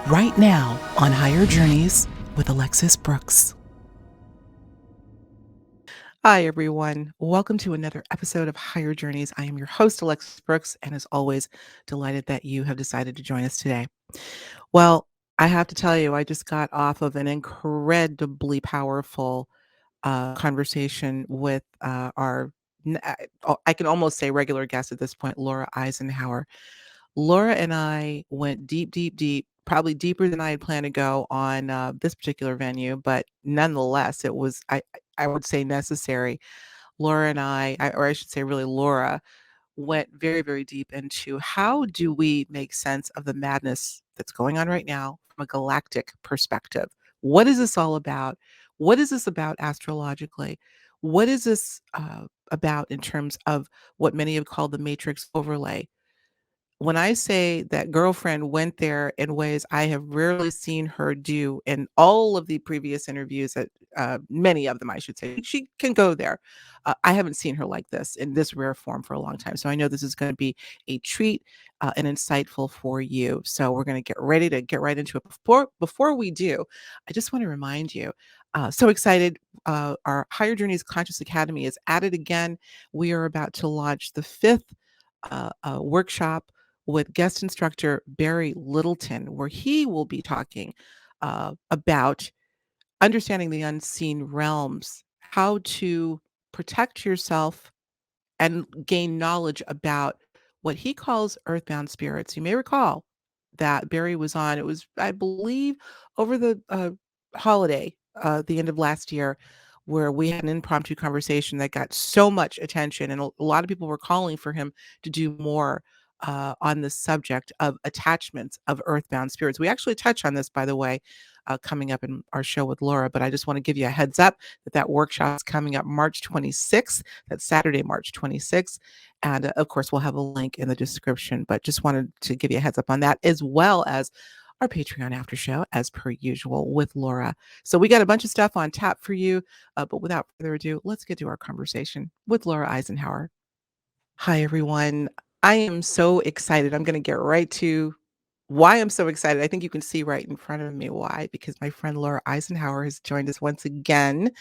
right now on Higher Journeys with Alexis Brooks. Hi, everyone. Welcome to another episode of Higher Journeys. I am your host, Alexis Brooks, and as always, delighted that you have decided to join us today. Well, I have to tell you, I just got off of an incredibly powerful conversation with I can almost say regular guest at this point, Laura Eisenhower. Laura and I went deep, deep, deep, probably deeper than I had planned to go on this particular venue, but nonetheless, it was, I would say, necessary. Laura and or I should say, really, Laura went very, very deep into how do we make sense of the madness that's going on right now from a galactic perspective. What is this all about? What is this about astrologically? What is this about in terms of what many have called the matrix overlay? When I say that girlfriend went there in ways I have rarely seen her do in all of the previous interviews that many of them, I should say, she can go there. I haven't seen her like this in this rare form for a long time. So I know this is going to be a treat and insightful for you. So we're going to get ready to get right into it. Before we do, I just want to remind you, so excited. Our Higher Journeys Conscious Academy is at it again. We are about to launch the fifth workshop with guest instructor Barry Littleton, where he will be talking about understanding the unseen realms, how to protect yourself and gain knowledge about what he calls earthbound spirits. You may recall that Barry was on, it was, I believe, over the holiday, the end of last year, where we had an impromptu conversation that got so much attention. And a lot of people were calling for him to do more on the subject of attachments of earthbound spirits. We actually touch on this, by the way, coming up in our show with Laura, but I just want to give you a heads up that workshop is coming up March 26th. That's Saturday, March 26th. And of course, we'll have a link in the description, but just wanted to give you a heads up on that, as well as our Patreon after show, as per usual, with Laura. So we got a bunch of stuff on tap for you. But without further ado, let's get to our conversation with Laura Eisenhower. Hi, everyone. I am so excited. I'm going to get right to why I'm so excited. I think you can see right in front of me why, because my friend Laura Eisenhower has joined us once again.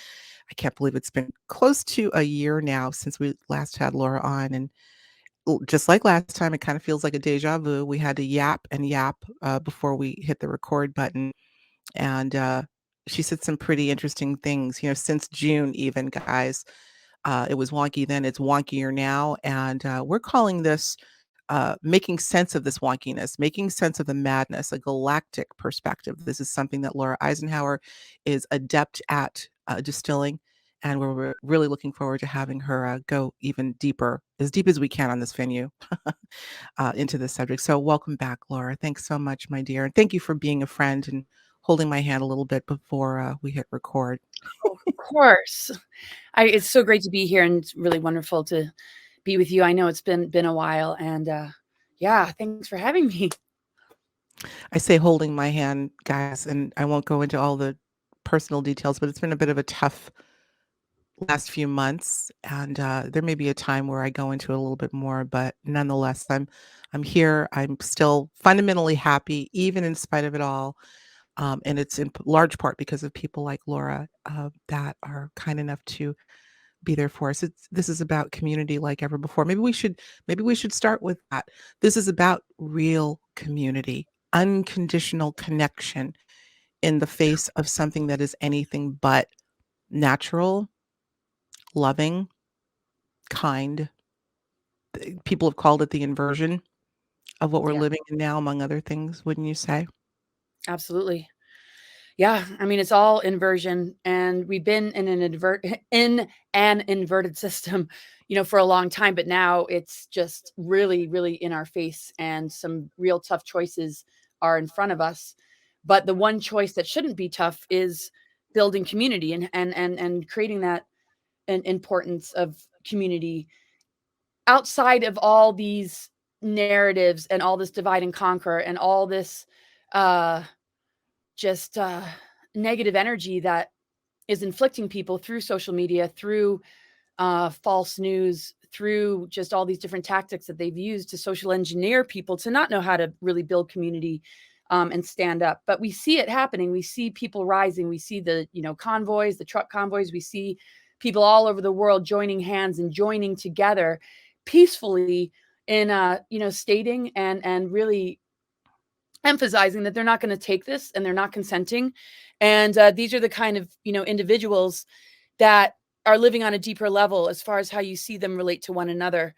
I can't believe it's been close to a year now since we last had Laura on. And just like last time, it kind of feels like a deja vu. We had to yap and yap before we hit the record button. And she said some pretty interesting things, since June, even, guys. It was wonky then, it's wonkier now. And we're calling this making sense of this wonkiness, making sense of the madness, a galactic perspective. This is something that Laura Eisenhower is adept at distilling. And we're really looking forward to having her go even deeper, as deep as we can on this venue, into this subject. So welcome back, Laura. Thanks so much, my dear. And thank you for being a friend and holding my hand a little bit before we hit record. Oh, of course. It's so great to be here, and it's really wonderful to be with you. I know it's been a while, and yeah, thanks for having me. I say holding my hand, guys, and I won't go into all the personal details, but it's been a bit of a tough last few months, and there may be a time where I go into it a little bit more, but nonetheless, I'm here. I'm still fundamentally happy, even in spite of it all. And it's in large part because of people like Laura that are kind enough to be there for us. This is about community like ever before. Maybe we should start with that. This is about real community, unconditional connection in the face of something that is anything but natural, loving, kind. People have called it the inversion of what we're Yeah, living in now, among other things, wouldn't you say? absolutely. Yeah, I mean, it's all inversion, and we've been in an inverted system, for a long time, but now it's just really, really in our face, and some real tough choices are in front of us. But the one choice that shouldn't be tough is building community and creating that importance of community outside of all these narratives and all this divide and conquer and all this uh just negative energy that is inflicting people through social media, through false news, through just all these different tactics that they've used to social engineer people to not know how to really build community, and stand up. But we see it happening. We see people rising. We see the, convoys, the truck convoys. We see people all over the world joining hands and joining together peacefully in, stating and really emphasizing that they're not going to take this and they're not consenting. And these are the kind of, individuals that are living on a deeper level as far as how you see them relate to one another.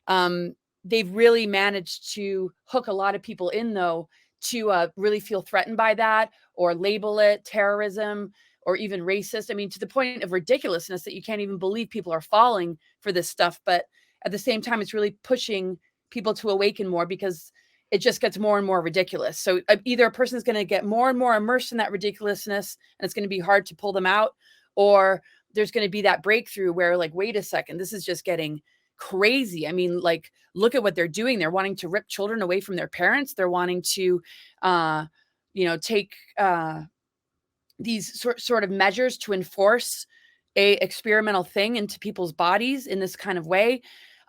Um, they've really managed to hook a lot of people in, though, to really feel threatened by that or label it terrorism or even racist. I mean, to the point of ridiculousness that you can't even believe people are falling for this stuff. But at the same time, it's really pushing people to awaken more because it just gets more and more ridiculous. So either a person is going to get more and more immersed in that ridiculousness and it's going to be hard to pull them out, or there's going to be that breakthrough where, like, wait a second, this is just getting crazy. I mean, like, look at what they're doing. They're wanting to rip children away from their parents. They're wanting to, take these sort of measures to enforce a experimental thing into people's bodies in this kind of way.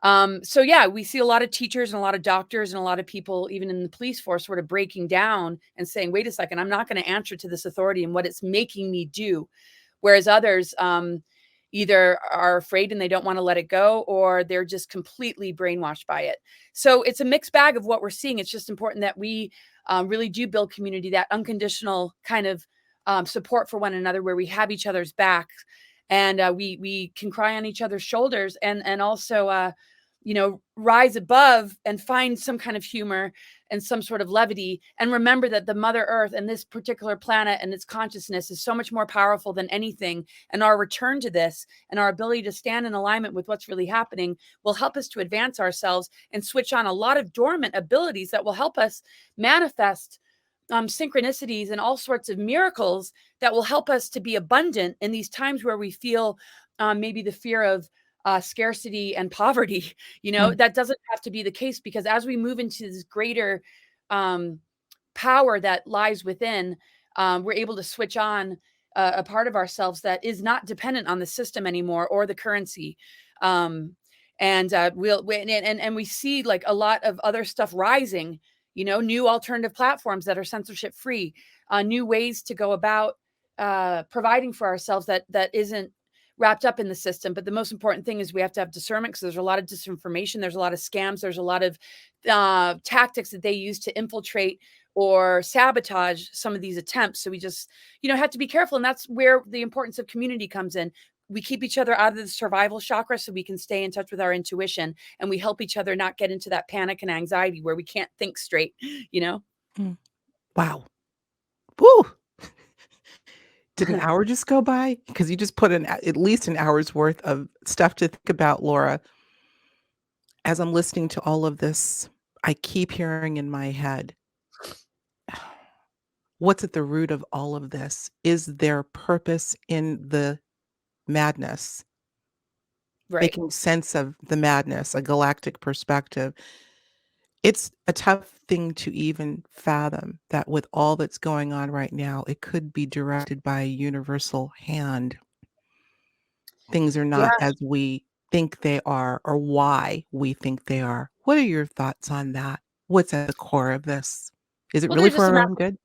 So yeah, we see a lot of teachers and a lot of doctors and a lot of people, even in the police force, sort of breaking down and saying, wait a second, I'm not going to answer to this authority and what it's making me do. Whereas others either are afraid and they don't want to let it go, or they're just completely brainwashed by it. So it's a mixed bag of what we're seeing. It's just important that we really do build community, that unconditional kind of support for one another, where we have each other's backs and we can cry on each other's shoulders, and also rise above and find some kind of humor and some sort of levity, and remember that the Mother Earth and this particular planet and its consciousness is so much more powerful than anything. And our return to this and our ability to stand in alignment with what's really happening will help us to advance ourselves and switch on a lot of dormant abilities that will help us manifest synchronicities and all sorts of miracles that will help us to be abundant in these times where we feel maybe the fear of scarcity and poverty. Mm. That doesn't have to be the case, because as we move into this greater power that lies within, we're able to switch on a part of ourselves that is not dependent on the system anymore or the currency. And we see, like, a lot of other stuff rising, new alternative platforms that are censorship free, new ways to go about providing for ourselves that isn't wrapped up in the system. But the most important thing is we have to have discernment, because there's a lot of disinformation, there's a lot of scams, there's a lot of tactics that they use to infiltrate or sabotage some of these attempts. So we just, have to be careful. And that's where the importance of community comes in. We keep each other out of the survival chakra so we can stay in touch with our intuition, and we help each other not get into that panic and anxiety where we can't think straight, Mm. Wow. Woo! Did an hour just go by? Because you just put at least an hour's worth of stuff to think about, Laura. As I'm listening to all of this, I keep hearing in my head, what's at the root of all of this? Is there purpose in the madness? Right. Making sense of the madness, a galactic perspective. It's a tough thing to even fathom that with all that's going on right now, it could be directed by a universal hand. Things are Yeah. not as we think they are or why we think they are. What are your thoughts on that? What's at the core of this? Is it Well, really there's for just a our matter. own good?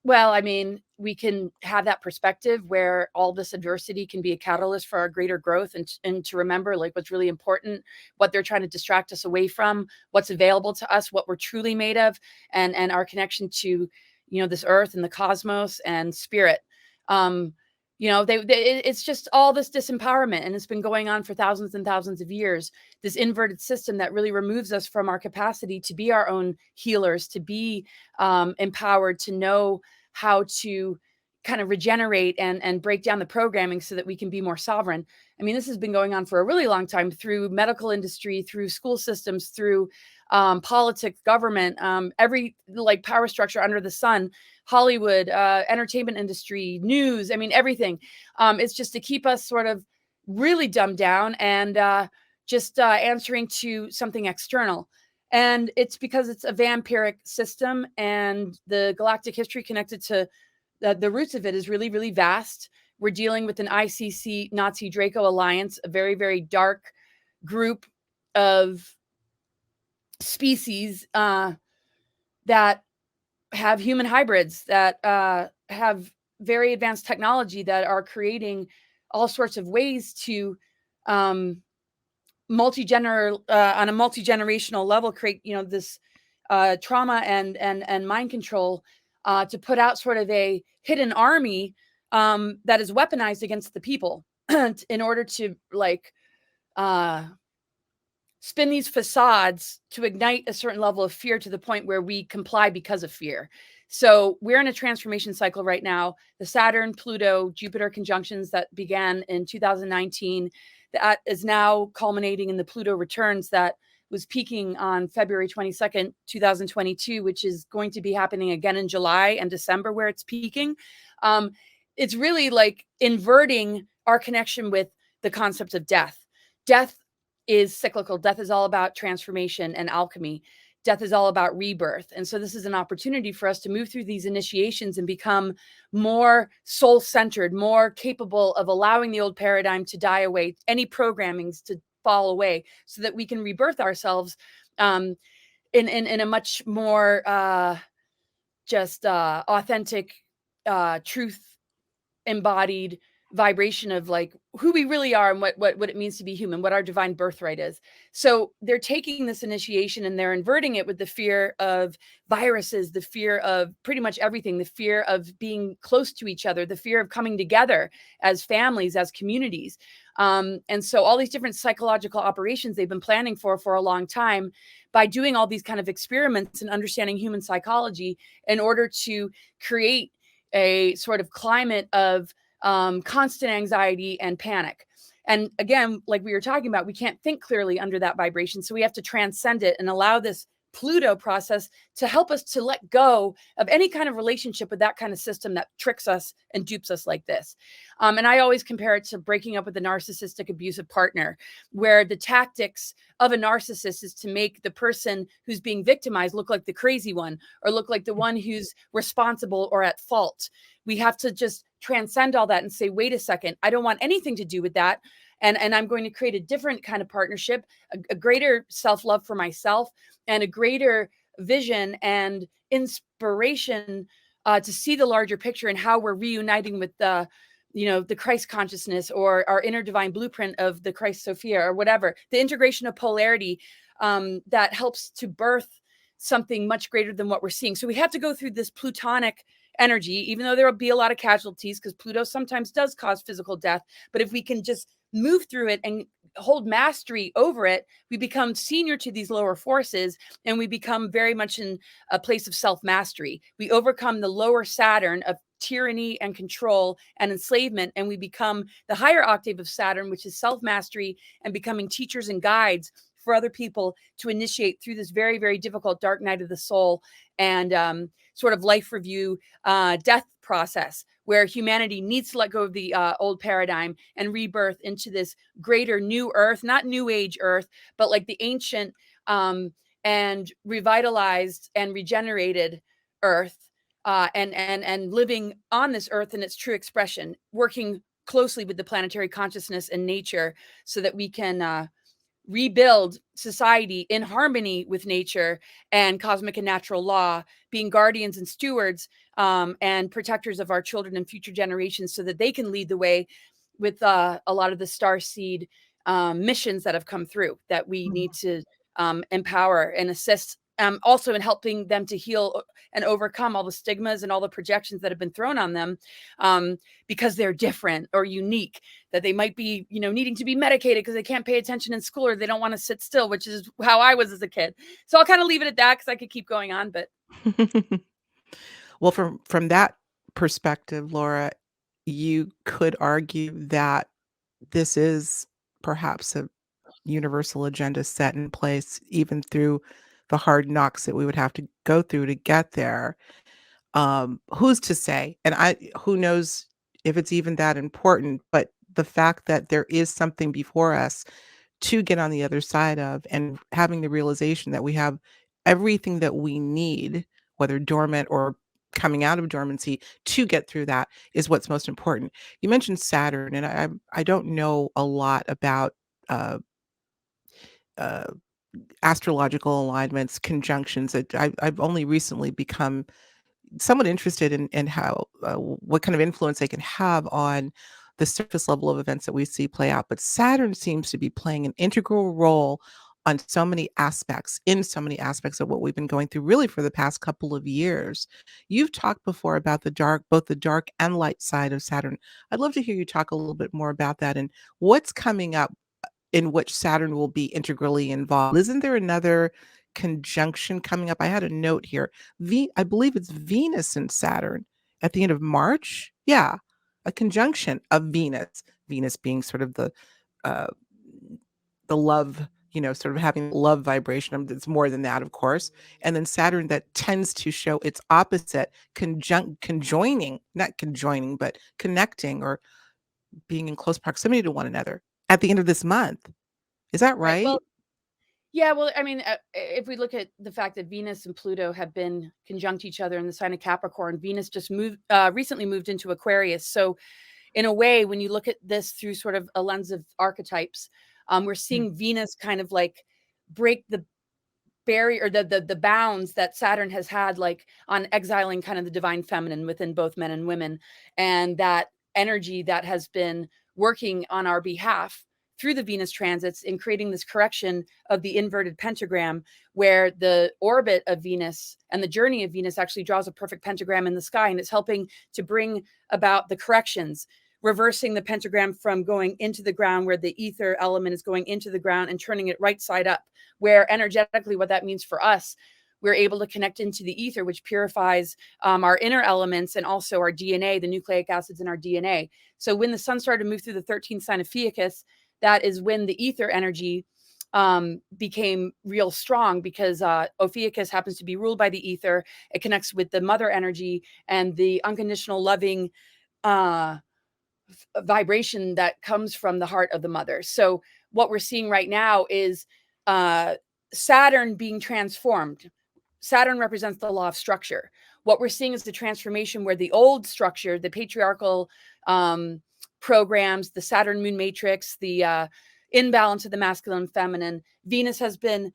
Well, I mean, we can have that perspective where all this adversity can be a catalyst for our greater growth, and to remember, like, what's really important, what they're trying to distract us away from, what's available to us, what we're truly made of, and our connection to, this earth and the cosmos and spirit. Um, it's just all this disempowerment, and it's been going on for thousands and thousands of years. This inverted system that really removes us from our capacity to be our own healers, to be empowered, to know how to kind of regenerate and break down the programming so that we can be more sovereign. I mean, this has been going on for a really long time, through medical industry, through school systems, through politics, government, every, like, power structure under the sun, Hollywood, entertainment industry, news. I mean, everything. It's just to keep us sort of really dumbed down and just answering to something external. And it's because it's a vampiric system, and the galactic history connected to the roots of it is really, really vast. We're dealing with an ICC Nazi Draco alliance, a very, very dark group of species that have human hybrids that have very advanced technology that are creating all sorts of ways to um, on a multi-generational level create this trauma and mind control to put out sort of a hidden army that is weaponized against the people in order to like uh, spin these facades to ignite a certain level of fear to the point where we comply because of fear. So we're in a transformation cycle right now. The Saturn, Pluto, Jupiter conjunctions that began in 2019, that is now culminating in the Pluto returns that was peaking on February 22nd, 2022, which is going to be happening again in July and December where it's peaking. Um, it's really like inverting our connection with the concept of death. Death is cyclical. Death is all about transformation and alchemy. Death is all about rebirth. And so this is an opportunity for us to move through these initiations and become more soul centered, more capable of allowing the old paradigm to die away, any programmings to fall away, so that we can rebirth ourselves in a much more just authentic, truth embodied vibration of like who we really are and what it means to be human, what our divine birthright is. So they're taking this initiation and they're inverting it with the fear of viruses, the fear of pretty much everything, the fear of being close to each other, the fear of coming together as families, as communities. And so all these different psychological operations they've been planning for a long time, by doing all these kind of experiments and understanding human psychology in order to create a sort of climate of constant anxiety and panic. And again, like we were talking about, we can't think clearly under that vibration. So we have to transcend it and allow this Pluto process to help us to let go of any kind of relationship with that kind of system that tricks us and dupes us like this. And I always compare it to breaking up with a narcissistic, abusive partner, where the tactics of a narcissist is to make the person who's being victimized look like the crazy one or look like the one who's responsible or at fault. We have to just transcend all that and say, wait a second, I don't want anything to do with that. And I'm going to create a different kind of partnership, a greater self-love for myself, and a greater vision and inspiration to see the larger picture and how we're reuniting with the Christ consciousness or our inner divine blueprint of the Christ Sophia or whatever, the integration of polarity that helps to birth something much greater than what we're seeing. So we have to go through this plutonic energy, even though there will be a lot of casualties because Pluto sometimes does cause physical death. But if we can just move through it and hold mastery over it, we become senior to these lower forces and we become very much in a place of self-mastery. We overcome the lower Saturn of tyranny and control and enslavement, and we become the higher octave of Saturn, which is self-mastery and becoming teachers and guides for other people to initiate through this very, very difficult dark night of the soul and sort of life review death process, where humanity needs to let go of the old paradigm and rebirth into this greater new earth, not new age earth, but like the ancient and revitalized and regenerated earth, and living on this earth in its true expression, working closely with the planetary consciousness and nature so that we can rebuild society in harmony with nature and cosmic and natural law, being guardians and stewards and protectors of our children and future generations so that they can lead the way with a lot of the star seed missions that have come through that we need to empower and assist, also in helping them to heal and overcome all the stigmas and all the projections that have been thrown on them because they're different or unique, that they might be, needing to be medicated because they can't pay attention in school or they don't want to sit still, which is how I was as a kid. So I'll kind of leave it at that because I could keep going on, but Well, from that perspective, Laura, you could argue that this is perhaps a universal agenda set in place even through the hard knocks that we would have to go through to get there. Who's to say? And who knows if it's even that important, but the fact that there is something before us to get on the other side of, and having the realization that we have everything that we need, whether dormant or coming out of dormancy, to get through that is what's most important. You mentioned Saturn, and I don't know a lot about uh, astrological alignments, conjunctions. I've only recently become somewhat interested in how what kind of influence they can have on the surface level of events that we see play out. But Saturn seems to be playing an integral role on so many aspects, in so many aspects of what we've been going through really for the past couple of years. You've talked before about the dark, both the dark and light side of Saturn. I'd love to hear you talk a little bit more about that and what's coming up in which Saturn will be integrally involved. Isn't there another conjunction coming up? I had a note here. I believe it's Venus and Saturn at the end of March. Yeah, a conjunction of Venus. Venus being sort of uh, the love, sort of having love vibration. It's more than that, of course. And then Saturn that tends to show its opposite, conjoining, not conjoining, but connecting or being in close proximity to one another at the end of this month. Is that Right. right? Well, yeah, well, I mean, if we look at the fact that Venus and Pluto have been conjunct each other in the sign of Capricorn, Venus just recently moved into Aquarius. So, in a way, when you look at this through sort of a lens of archetypes, we're Mm, seeing Venus kind of like break the barrier, or the bounds that Saturn has had, like on exiling kind of the divine feminine within both men and women, and that energy that has been working on our behalf through the Venus transits in creating this correction of the inverted pentagram, where the orbit of Venus and the journey of Venus actually draws a perfect pentagram in the sky, and it's helping to bring about the corrections, reversing the pentagram from going into the ground where the ether element is going into the ground and turning it right side up, where energetically what that means for us, we're able to connect into the ether, which purifies our inner elements and also our DNA, the nucleic acids in our DNA. So when the sun started to move through the 13th sign of Ophiuchus, that is when the ether energy became real strong, because Ophiuchus happens to be ruled by the ether. It connects with the mother energy and the unconditional loving uh, vibration that comes from the heart of the mother. So what we're seeing right now is uh, Saturn being transformed. Saturn represents the law of structure. What we're seeing is the transformation where the old structure, the patriarchal programs, the Saturn moon matrix, the imbalance of the masculine and feminine, Venus has been,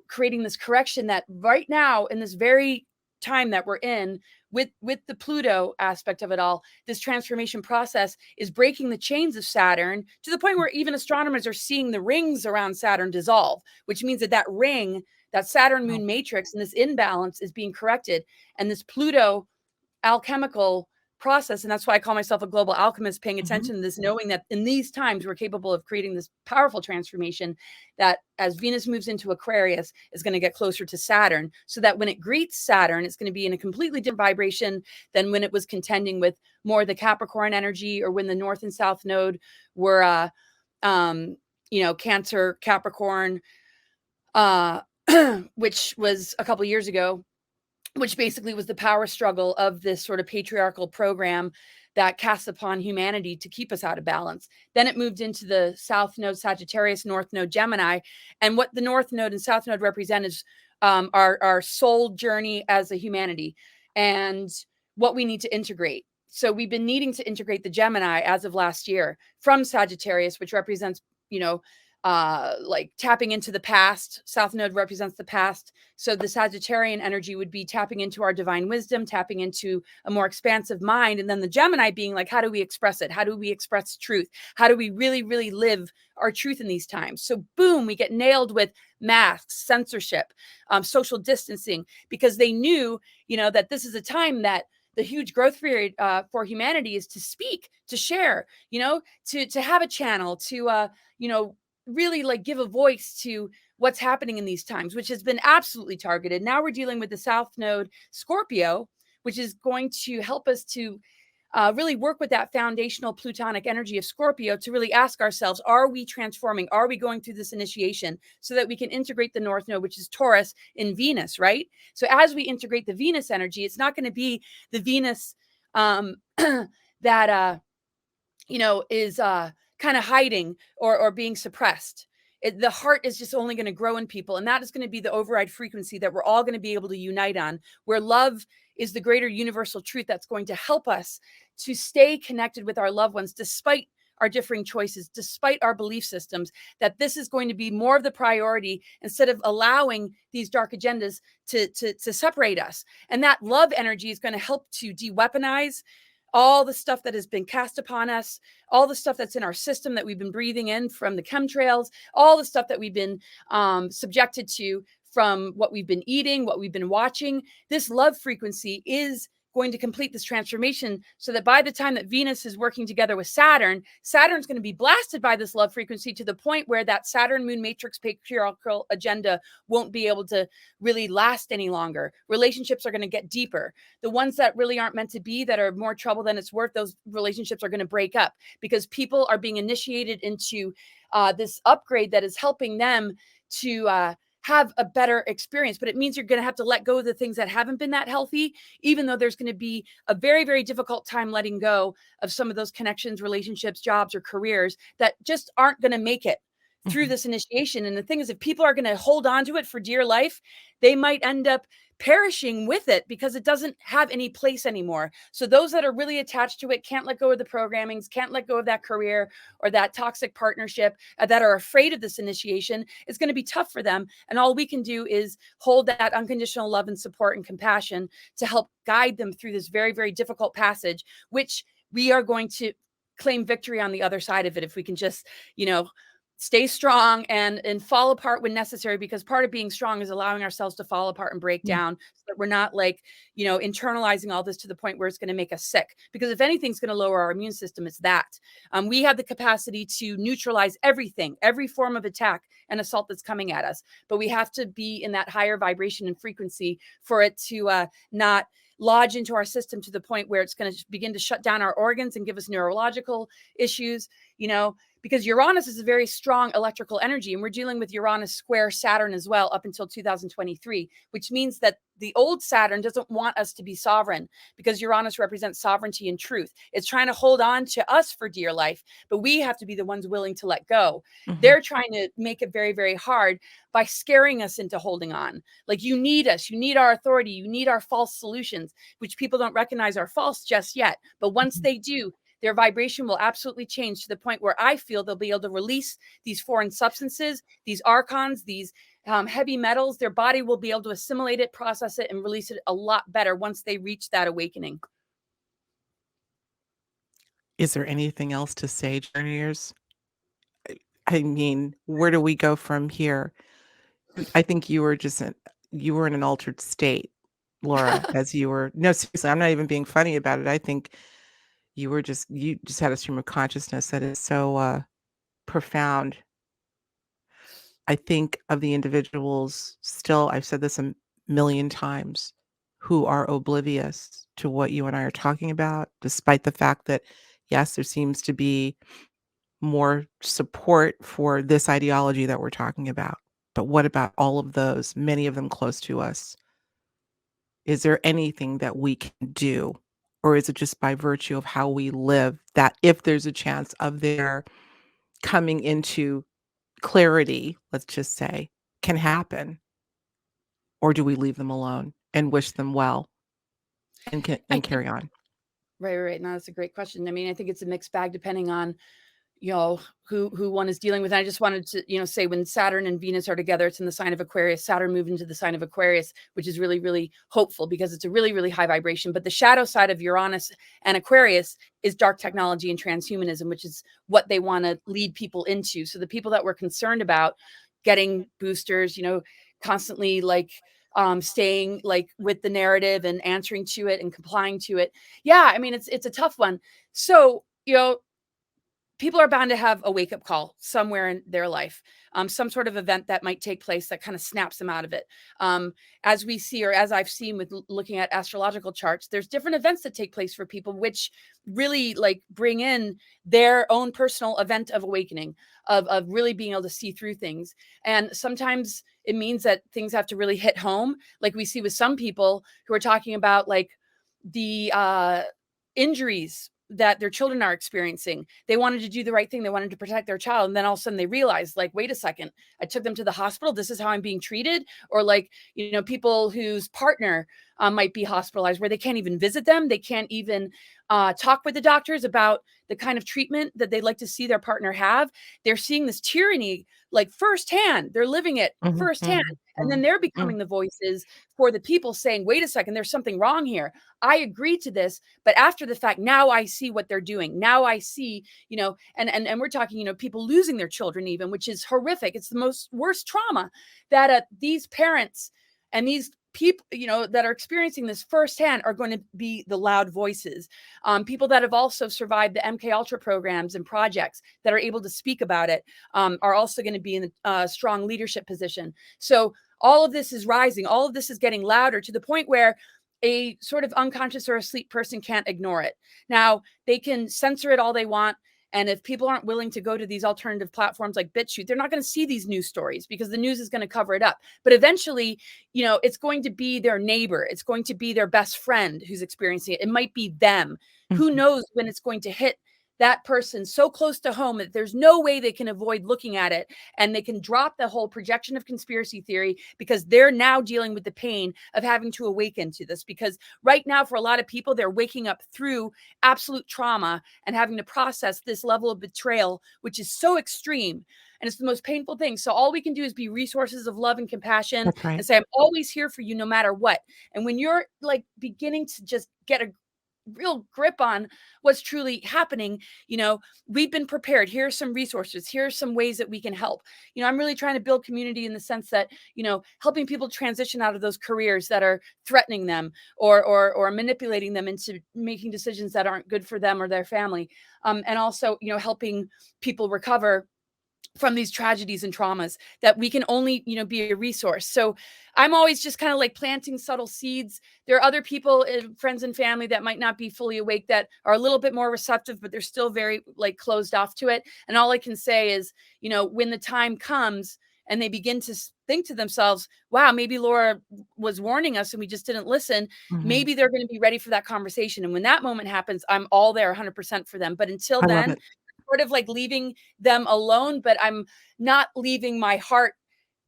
creating this correction that right now in this very time that we're in, with the Pluto aspect of it all, this transformation process is breaking the chains of Saturn to the point where even astronomers are seeing the rings around Saturn dissolve, which means that that ring, that Saturn wow. moon matrix and this imbalance is being corrected. And this Pluto alchemical process, and that's why I call myself a global alchemist, paying Mhm. attention to this, knowing that in these times we're capable of creating this powerful transformation, that as Venus moves into Aquarius is going to get closer to Saturn, so that when it greets Saturn, it's going to be in a completely different vibration than when it was contending with more the Capricorn energy, or when the North and South node were Cancer, Capricorn, uh which was a couple years ago, which basically was the power struggle of this sort of patriarchal program that casts upon humanity to keep us out of balance. Then it moved into the South Node Sagittarius, North Node Gemini. And what the North Node and South Node represent is our soul journey as a humanity and what we need to integrate. So we've been needing to integrate the Gemini as of last year from Sagittarius, which represents, like tapping into the past. South Node represents the past. So the Sagittarian energy would be tapping into our divine wisdom, tapping into a more expansive mind. And then the Gemini being like, how do we express it? How do we express truth? How do we really, really live our truth in these times? So boom, we get nailed with masks, censorship, social distancing, because they knew, that this is a time that the huge growth period for humanity is to speak, to share, to have a channel, to, really like give a voice to what's happening in these times, which has been absolutely targeted. Now we're dealing with the South Node Scorpio, which is going to help us to really work with that foundational Plutonic energy of Scorpio to really ask ourselves, are we transforming? Are we going through this initiation so that we can integrate the North Node, which is Taurus, in Venus, right? So as we integrate the Venus energy, it's not going to be the Venus that, is kind of hiding or being suppressed. The heart is just only going to grow in people. And that is going to be the override frequency that we're all going to be able to unite on, where love is the greater universal truth that's going to help us to stay connected with our loved ones, despite our differing choices, despite our belief systems, that this is going to be more of the priority instead of allowing these dark agendas to separate us. And that love energy is going to help to de-weaponize all the stuff that has been cast upon us, all the stuff that's in our system that we've been breathing in from the chemtrails, all the stuff that we've been subjected to from what we've been eating, what we've been watching. This love frequency is going to complete this transformation so that by the time that Venus is working together with Saturn, Saturn's going to be blasted by this love frequency to the point where that Saturn moon matrix patriarchal agenda won't be able to really last any longer. Relationships are going to get deeper. The ones that really aren't meant to be, that are more trouble than it's worth, those relationships are going to break up because people are being initiated into this upgrade that is helping them to have a better experience. But it means you're going to have to let go of the things that haven't been that healthy, even though there's going to be a very, very difficult time letting go of some of those connections, relationships, jobs, or careers that just aren't going to make it through this initiation. And the thing is, if people are going to hold on to it for dear life, they might end up perishing with it because it doesn't have any place anymore. So those that are really attached to it can't let go of the programmings, can't let go of that career or that toxic partnership, that are afraid of this initiation. It's going to be tough for them. And all we can do is hold that unconditional love and support and compassion to help guide them through this very, very difficult passage, which we are going to claim victory on the other side of it if we can just, stay strong and fall apart when necessary, because part of being strong is allowing ourselves to fall apart and break down so that we're not internalizing all this to the point where it's going to make us sick. Because if anything's going to lower our immune system, it's that. We have the capacity to neutralize everything, every form of attack and assault that's coming at us. But we have to be in that higher vibration and frequency for it to not lodge into our system to the point where it's going to begin to shut down our organs and give us neurological issues, because Uranus is a very strong electrical energy, and we're dealing with Uranus square Saturn as well up until 2023, which means that the old Saturn doesn't want us to be sovereign, because Uranus represents sovereignty and truth. It's trying to hold on to us for dear life, but we have to be the ones willing to let go. They're trying to make it very, very hard by scaring us into holding on. Like, you need us, you need our authority, you need our false solutions, which people don't recognize are false just yet. But once they do, their vibration will absolutely change to the point where I feel they'll be able to release these foreign substances, these archons, these heavy metals. Their body will be able to assimilate it, process it, and release it a lot better once they reach that awakening. Is there anything else to say, journeyers? I mean, where do we go from here? I think you were in an altered state, Laura, as you were. No, seriously, I'm not even being funny about it. I think you just had a stream of consciousness that is so profound. I think of the individuals still, I've said this a million times, who are oblivious to what you and I are talking about, despite the fact that, yes, there seems to be more support for this ideology that we're talking about. But what about all of those, many of them close to us? Is there anything that we can do? Or is it just by virtue of how we live that if there's a chance of their coming into clarity, let's just say, can happen? Or do we leave them alone and wish them well and I think, carry on? right. No, that's a great question. I mean, I think it's a mixed bag depending on who one is dealing with. And I just wanted to, say, when Saturn and Venus are together, it's in the sign of Aquarius. Saturn moved into the sign of Aquarius, which is really, really hopeful because it's a really, really high vibration. But the shadow side of Uranus and Aquarius is dark technology and transhumanism, which is what they want to lead people into. So the people that were concerned about getting boosters, constantly staying with the narrative and answering to it and complying to it. Yeah, I mean, it's a tough one. So, people are bound to have a wake-up call somewhere in their life, some sort of event that might take place that kind of snaps them out of it. As we see, or as I've seen with looking at astrological charts, there's different events that take place for people, which really bring in their own personal event of awakening, of really being able to see through things. And sometimes it means that things have to really hit home. Like we see with some people who are talking about the injuries that their children are experiencing. They wanted to do the right thing. They wanted to protect their child. And then all of a sudden they realized, wait a second, I took them to the hospital. This is how I'm being treated. Or people whose partner might be hospitalized, where they can't even visit them. They can't even talk with the doctors about the kind of treatment that they'd like to see their partner have. They're seeing this tyranny like firsthand. They're living it Mhm, firsthand. mhm, And then mhm, they're mm. becoming the voices for the people saying, wait a second, there's something wrong here. I agreed to this, but after the fact, now I see what they're doing. Now I see, and we're talking, people losing their children even, which is horrific. It's the most worst trauma that these parents and these people, that are experiencing this firsthand are going to be the loud voices. People that have also survived the MK Ultra programs and projects that are able to speak about it are also going to be in a strong leadership position. So all of this is rising. All of this is getting louder to the point where a sort of unconscious or asleep person can't ignore it. Now, they can censor it all they want. And if people aren't willing to go to these alternative platforms like BitChute, they're not going to see these news stories because the news is going to cover it up. But eventually, it's going to be their neighbor. It's going to be their best friend who's experiencing it. It might be them. Who Mhm. knows when it's going to hit that person so close to home that there's no way they can avoid looking at it, and they can drop the whole projection of conspiracy theory because they're now dealing with the pain of having to awaken to this. Because right now, for a lot of people, they're waking up through absolute trauma and having to process this level of betrayal, which is so extreme. And it's the most painful thing. So all we can do is be resources of love and compassion That's right. and say, I'm always here for you no matter what. And when you're like beginning to just get a real grip on what's truly happening, we've been prepared. Here are some resources. Here are some ways that we can help. I'm really trying to build community in the sense that, helping people transition out of those careers that are threatening them or manipulating them into making decisions that aren't good for them or their family. And also, helping people recover from these tragedies and traumas, that we can only, be a resource. So I'm always just kind of like planting subtle seeds. There are other people, friends and family, that might not be fully awake, that are a little bit more receptive, but they're still very like closed off to it. And all I can say is, when the time comes and they begin to think to themselves, wow, maybe Laura was warning us and we just didn't listen, Mhm. maybe they're going to be ready for that conversation. And when that moment happens, I'm all there 100% for them. But until I love then, it. sort of like leaving them alone, but I'm not leaving my heart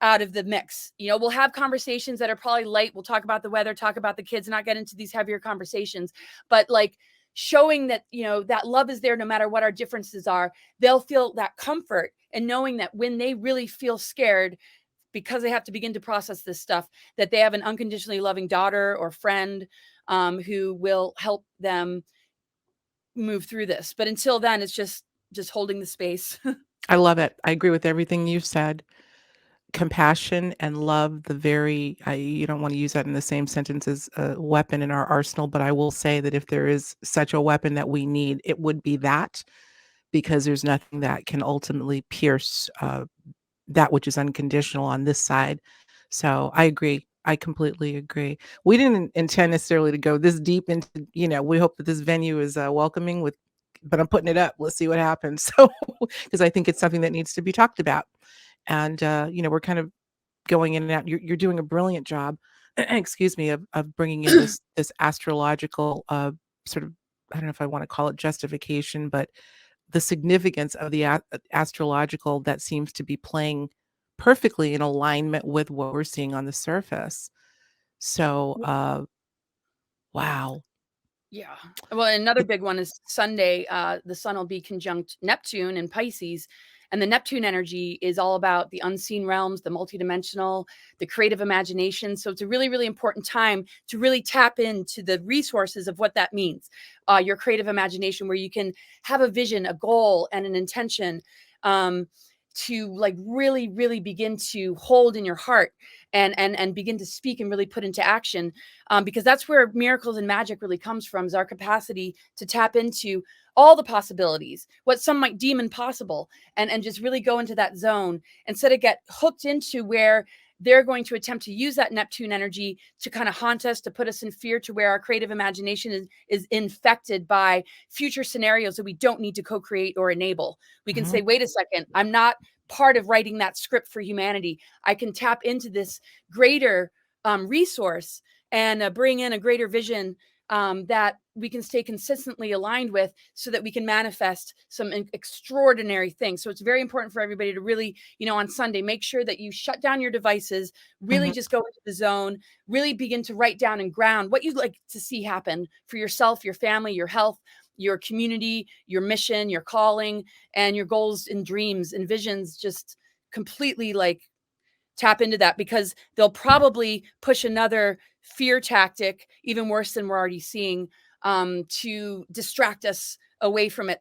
out of the mix. We'll have conversations that are probably light. We'll talk about the weather, talk about the kids, not get into these heavier conversations, but like showing that, that love is there no matter what our differences are. They'll feel that comfort and knowing that when they really feel scared because they have to begin to process this stuff, that they have an unconditionally loving daughter or friend who will help them move through this. But until then, it's just holding the space. I love it. I agree with everything you said. Compassion and love, you don't wanna use that in the same sentence as a weapon in our arsenal, but I will say that if there is such a weapon that we need, it would be that, because there's nothing that can ultimately pierce, that which is unconditional on this side. So I agree. I completely agree. We didn't intend necessarily to go this deep into, we hope that this venue is welcoming but I'm putting it up. Let's see what happens. So, because I think it's something that needs to be talked about. And, we're kind of going in and out. You're doing a brilliant job, excuse me, of bringing in this astrological sort of, I don't know if I want to call it justification, but the significance of the astrological that seems to be playing perfectly in alignment with what we're seeing on the surface. So, wow. Yeah. Well, another It, big one is Sunday. The sun will be conjunct Neptune in Pisces. And the Neptune energy is all about the unseen realms, the multidimensional, the creative imagination. So it's a really, really important time to really tap into the resources of what that means. Your creative imagination, where you can have a vision, a goal, and an intention. To like really really begin to hold in your heart and begin to speak and really put into action, because that's where miracles and magic really comes from, is our capacity to tap into all the possibilities, what some might deem impossible, and just really go into that zone instead of get hooked into where they're going to attempt to use that Neptune energy to kind of haunt us, to put us in fear, to where our creative imagination is infected by future scenarios that we don't need to co-create or enable. We can mhm. say, wait a second, I'm not part of writing that script for humanity. I can tap into this greater resource and bring in a greater vision that we can stay consistently aligned with, so that we can manifest some extraordinary things. So it's very important for everybody to really, on Sunday, make sure that you shut down your devices, really Mhm. just go into the zone, really begin to write down and ground what you'd like to see happen for yourself, your family, your health, your community, your mission, your calling, and your goals and dreams and visions. Just completely like tap into that, because they'll probably push another fear tactic, even worse than we're already seeing, to distract us away from it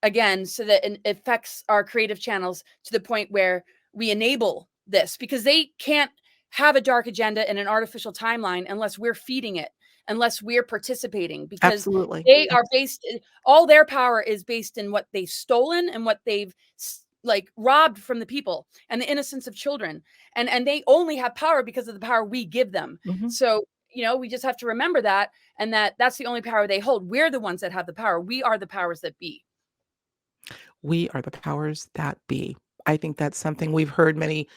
again, so that it affects our creative channels to the point where we enable this, because they can't have a dark agenda in an artificial timeline unless we're feeding it, unless we're participating, because Absolutely. they are based, all their power is based in what they've stolen and what they've like robbed from the people and the innocence of children, and they only have power because of the power we give them. Mhm. So, we just have to remember that, and that's the only power they hold. We're the ones that have the power. We are the powers that be. We are the powers that be. I think that's something we've heard many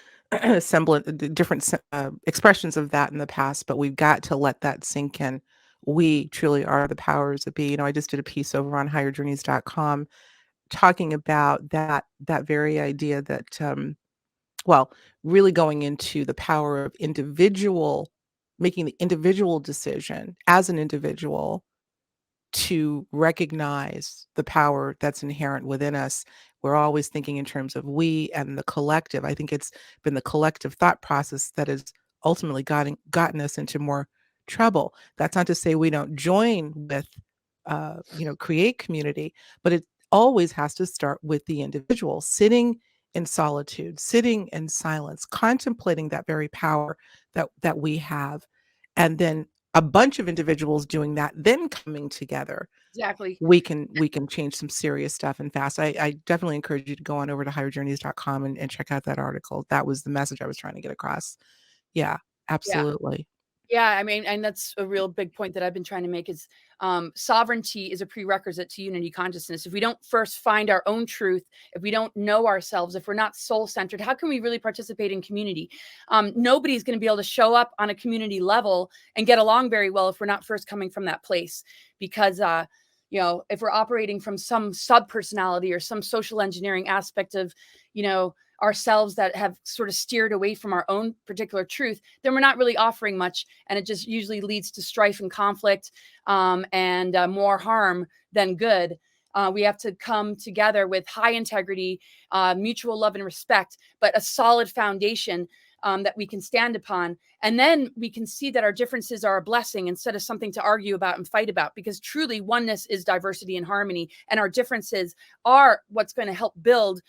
different expressions of that in the past, but we've got to let that sink in. We truly are the powers that be. I just did a piece over on higherjourneys.com talking about that very idea that, well, really going into the power of making the individual decision as an individual to recognize the power that's inherent within us. We're always thinking in terms of we and the collective. I think it's been the collective thought process that has ultimately gotten us into more trouble. That's not to say we don't join with, create community, but it always has to start with the individual sitting in solitude, sitting in silence, contemplating that very power that we have, and then a bunch of individuals doing that, then coming together, Exactly. we can change some serious stuff and fast. I definitely encourage you to go on over to higherjourneys.com and check out that article. That was the message I was trying to get across. Yeah, Yeah. absolutely. Yeah, I mean, and that's a real big point that I've been trying to make is, sovereignty is a prerequisite to unity consciousness. If we don't first find our own truth, if we don't know ourselves, if we're not soul centered, how can we really participate in community? Nobody's going to be able to show up on a community level and get along very well if we're not first coming from that place. Because, if we're operating from some sub personality or some social engineering aspect of, ourselves that have sort of steered away from our own particular truth, then we're not really offering much, and it just usually leads to strife and conflict, and more harm than good. We have to come together with high integrity, mutual love and respect, but a solid foundation, that we can stand upon. And then we can see that our differences are a blessing instead of something to argue about and fight about, because truly oneness is diversity and harmony. And our differences are what's going to help build,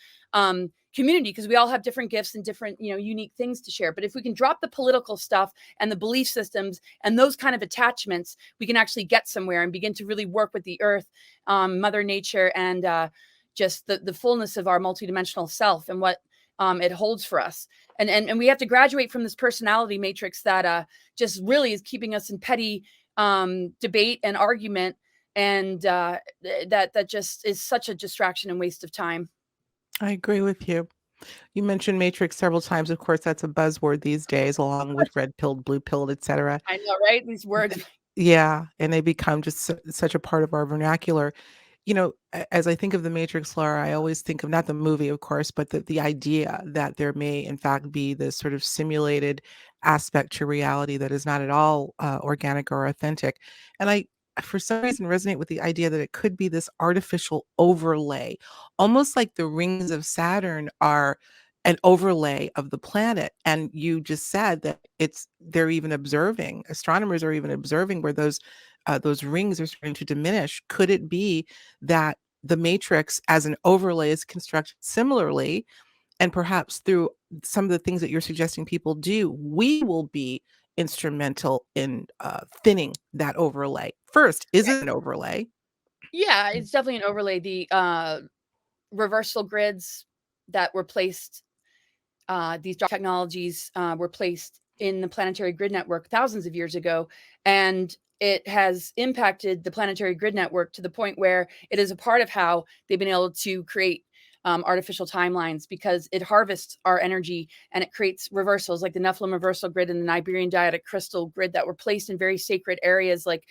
community, because we all have different gifts and different, unique things to share. But if we can drop the political stuff and the belief systems and those kind of attachments, we can actually get somewhere and begin to really work with the earth, Mother Nature, and just the fullness of our multidimensional self and what, it holds for us. And we have to graduate from this personality matrix that, just really is keeping us in petty, debate and argument, and that just is such a distraction and waste of time. I agree with you. You mentioned matrix several times. Of course, that's a buzzword these days, along with red pilled, blue pilled, etc. I know, right? These words. Yeah, and they become just such a part of our vernacular. As I think of the Matrix, Laura, I always think of not the movie, of course, but the idea that there may, in fact, be this sort of simulated aspect to reality that is not at all organic or authentic. And I, for some reason, resonate with the idea that it could be this artificial overlay, almost like the rings of Saturn are an overlay of the planet. And you just said that they're even observing, astronomers are even observing where those rings are starting to diminish. Could it be that the matrix as an overlay is constructed similarly, and perhaps through some of the things that you're suggesting people do, we will be instrumental in thinning that overlay? First, is it an overlay? Yeah, it's definitely an overlay. The reversal grids that were placed, these technologies were placed in the planetary grid network thousands of years ago, and it has impacted the planetary grid network to the point where it is a part of how they've been able to create, artificial timelines, because it harvests our energy and it creates reversals, like the Nephilim reversal grid and the Nibirian Diodic crystal grid that were placed in very sacred areas, like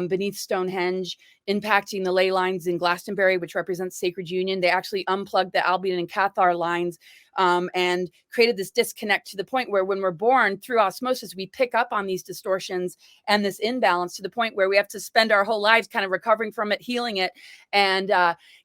beneath Stonehenge, impacting the ley lines in Glastonbury, which represents sacred union. They actually unplugged the Albion and Cathar lines and created this disconnect, to the point where when we're born, through osmosis, we pick up on these distortions and this imbalance, to the point where we have to spend our whole lives kind of recovering from it, healing it, and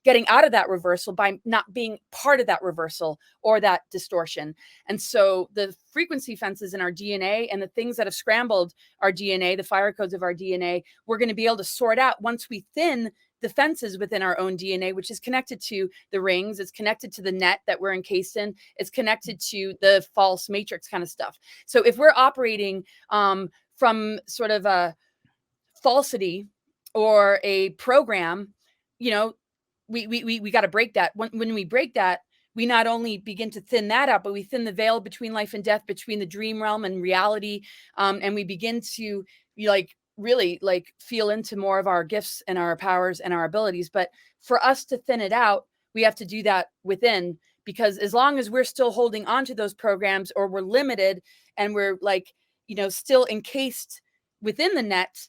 getting out of that reversal by not being part of that reversal or that distortion. And so the frequency fences in our DNA and the things that have scrambled our DNA, the fire codes of our DNA, we're going to be able to sort out once we thin the fences within our own DNA, which is connected to the rings, it's connected to the net that we're encased in, it's connected to the false matrix kind of stuff. So if we're operating from sort of a falsity or a program, you know, we got to break that. When we break that, we not only begin to thin that out, but we thin the veil between life and death, between the dream realm and reality, and we begin to really feel into more of our gifts and our powers and our abilities. But for us to thin it out, we have to do that within, because as long as we're still holding on to those programs, or we're limited and we're still encased within the net,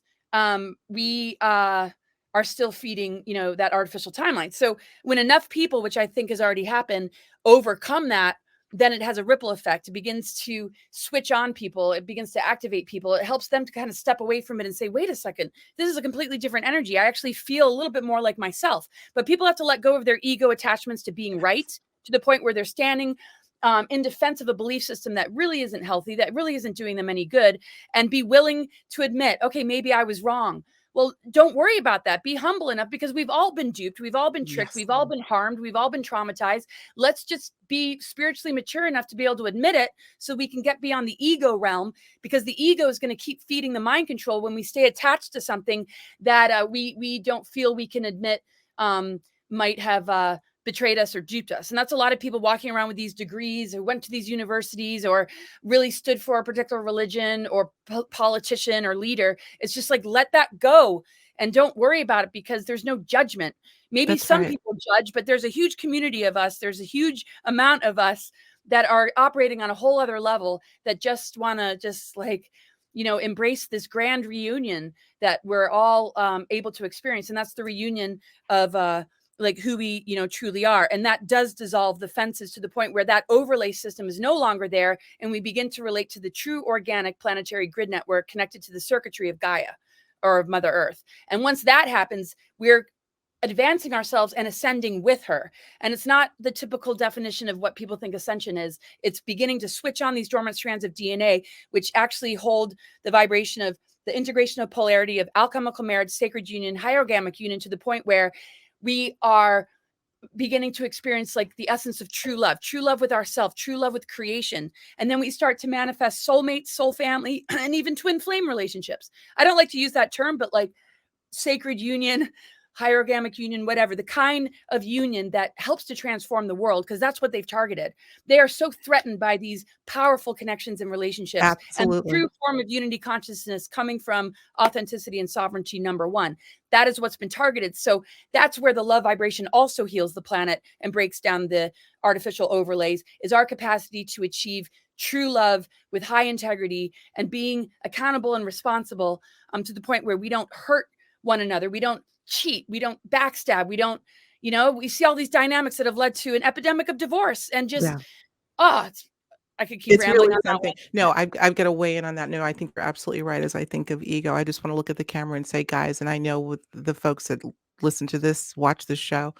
we are still feeding, that artificial timeline. So when enough people, which I think has already happened, overcome that, then it has a ripple effect. It begins to switch on people. It begins to activate people. It helps them to kind of step away from it and say, wait a second, this is a completely different energy. I actually feel a little bit more like myself. But people have to let go of their ego attachments to being right, to the point where they're standing in defense of a belief system that really isn't healthy, that really isn't doing them any good, and be willing to admit, okay, maybe I was wrong. Well, don't worry about that. Be humble enough, because we've all been duped. We've all been tricked. Yes. We've all been harmed. We've all been traumatized. Let's just be spiritually mature enough to be able to admit it, so we can get beyond the ego realm, because the ego is going to keep feeding the mind control when we stay attached to something that we don't feel we can admit might have betrayed us or duped us. And that's a lot of people walking around with these degrees, or went to these universities, or really stood for a particular religion or politician or leader. It's just like, let that go and don't worry about it, because there's no judgment. Maybe That's some right. people judge, but there's a huge community of us. There's a huge amount of us that are operating on a whole other level, that just want to embrace this grand reunion that we're all able to experience. And that's the reunion of who we truly are. And that does dissolve the fences, to the point where that overlay system is no longer there, and we begin to relate to the true organic planetary grid network connected to the circuitry of Gaia, or of Mother Earth. And once that happens, we're advancing ourselves and ascending with her. And it's not the typical definition of what people think ascension is. It's beginning to switch on these dormant strands of DNA, which actually hold the vibration of the integration of polarity, of alchemical marriage, sacred union, hierogamic union, to the point where we are beginning to experience the essence of true love with ourselves, true love with creation. And then we start to manifest soulmates, soul family, and even twin flame relationships. I don't like to use that term, but sacred union, hierogamic union, whatever, the kind of union that helps to transform the world, because that's what they've targeted. They are so threatened by these powerful connections and relationships. Absolutely. And the true form of unity consciousness coming from authenticity and sovereignty, number one. That is what's been targeted. So that's where the love vibration also heals the planet and breaks down the artificial overlays, is our capacity to achieve true love with high integrity and being accountable and responsible, to the point where we don't hurt one another. We don't cheat. We don't backstab. We don't, we see all these dynamics that have led to an epidemic of divorce, and just, Yeah. I could keep It's rambling really on that something. one. No, I've got to weigh in on that. No, I think you're absolutely right. As I think of ego, I just want to look at the camera and say, guys, and I know with the folks that listen to this, watch this show,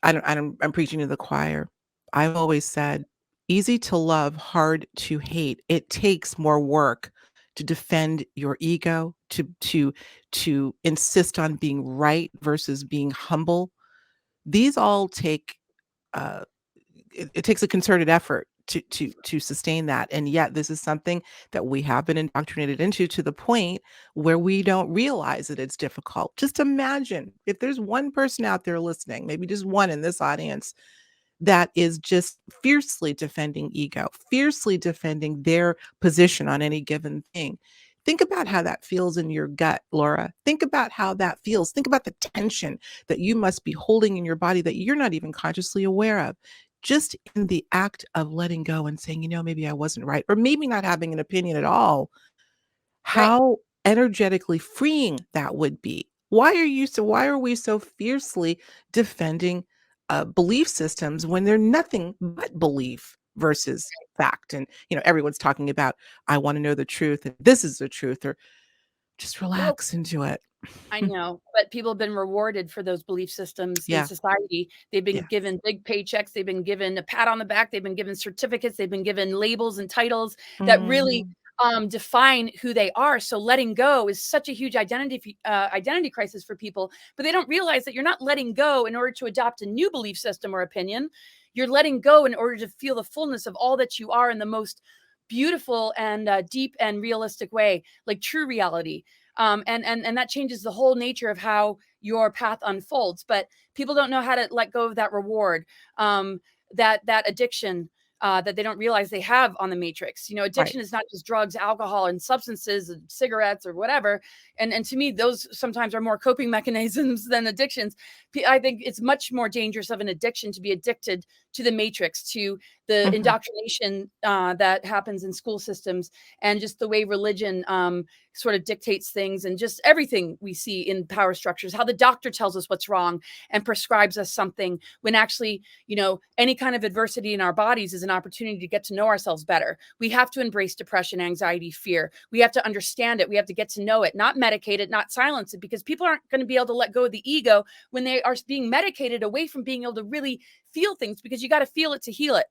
I'm preaching to the choir. I've always said, easy to love, hard to hate. It takes more work to defend your ego, to insist on being right versus being humble. These all take it takes a concerted effort to sustain that. And yet this is something that we have been indoctrinated into, to the point where we don't realize that it's difficult. Just imagine if there's one person out there listening, maybe just one in this audience, that is just fiercely defending ego, fiercely defending their position on any given thing. Think about how that feels in your gut, Laura. Think about how that feels. Think about the tension that you must be holding in your body that you're not even consciously aware of. Just in the act of letting go and saying, maybe I wasn't right, or maybe not having an opinion at all, Right. how energetically freeing that would be. Why are we so fiercely defending belief systems when they're nothing but belief versus fact? And everyone's talking about, I want to know the truth and this is the truth, or just Well, relax into it. I know, but people have been rewarded for those belief systems in Yeah. society. They've been Yeah. given big paychecks, they've been given a pat on the back, they've been given certificates, they've been given labels and titles that really, Mhm. define who they are. So letting go is such a huge identity crisis for people, but they don't realize that you're not letting go in order to adopt a new belief system or opinion. You're letting go in order to feel the fullness of all that you are in the most beautiful and deep and realistic way, like true reality. And that changes the whole nature of how your path unfolds. But people don't know how to let go of that reward, that addiction that they don't realize they have on the matrix. Right. Addiction is not just drugs, alcohol, and substances, and cigarettes or whatever. And to me, those sometimes are more coping mechanisms than addictions. I think it's much more dangerous of an addiction to be addicted to the matrix, to the Mhm. indoctrination that happens in school systems, and just the way religion sort of dictates things, and just everything we see in power structures, how the doctor tells us what's wrong and prescribes us something, when actually, any kind of adversity in our bodies is an opportunity to get to know ourselves better. We have to embrace depression, anxiety, fear. We have to understand it. We have to get to know it, not medicate it, not silence it, because people aren't going to be able to let go of the ego when they are being medicated away from being able to really feel things, because you got to feel it to heal it.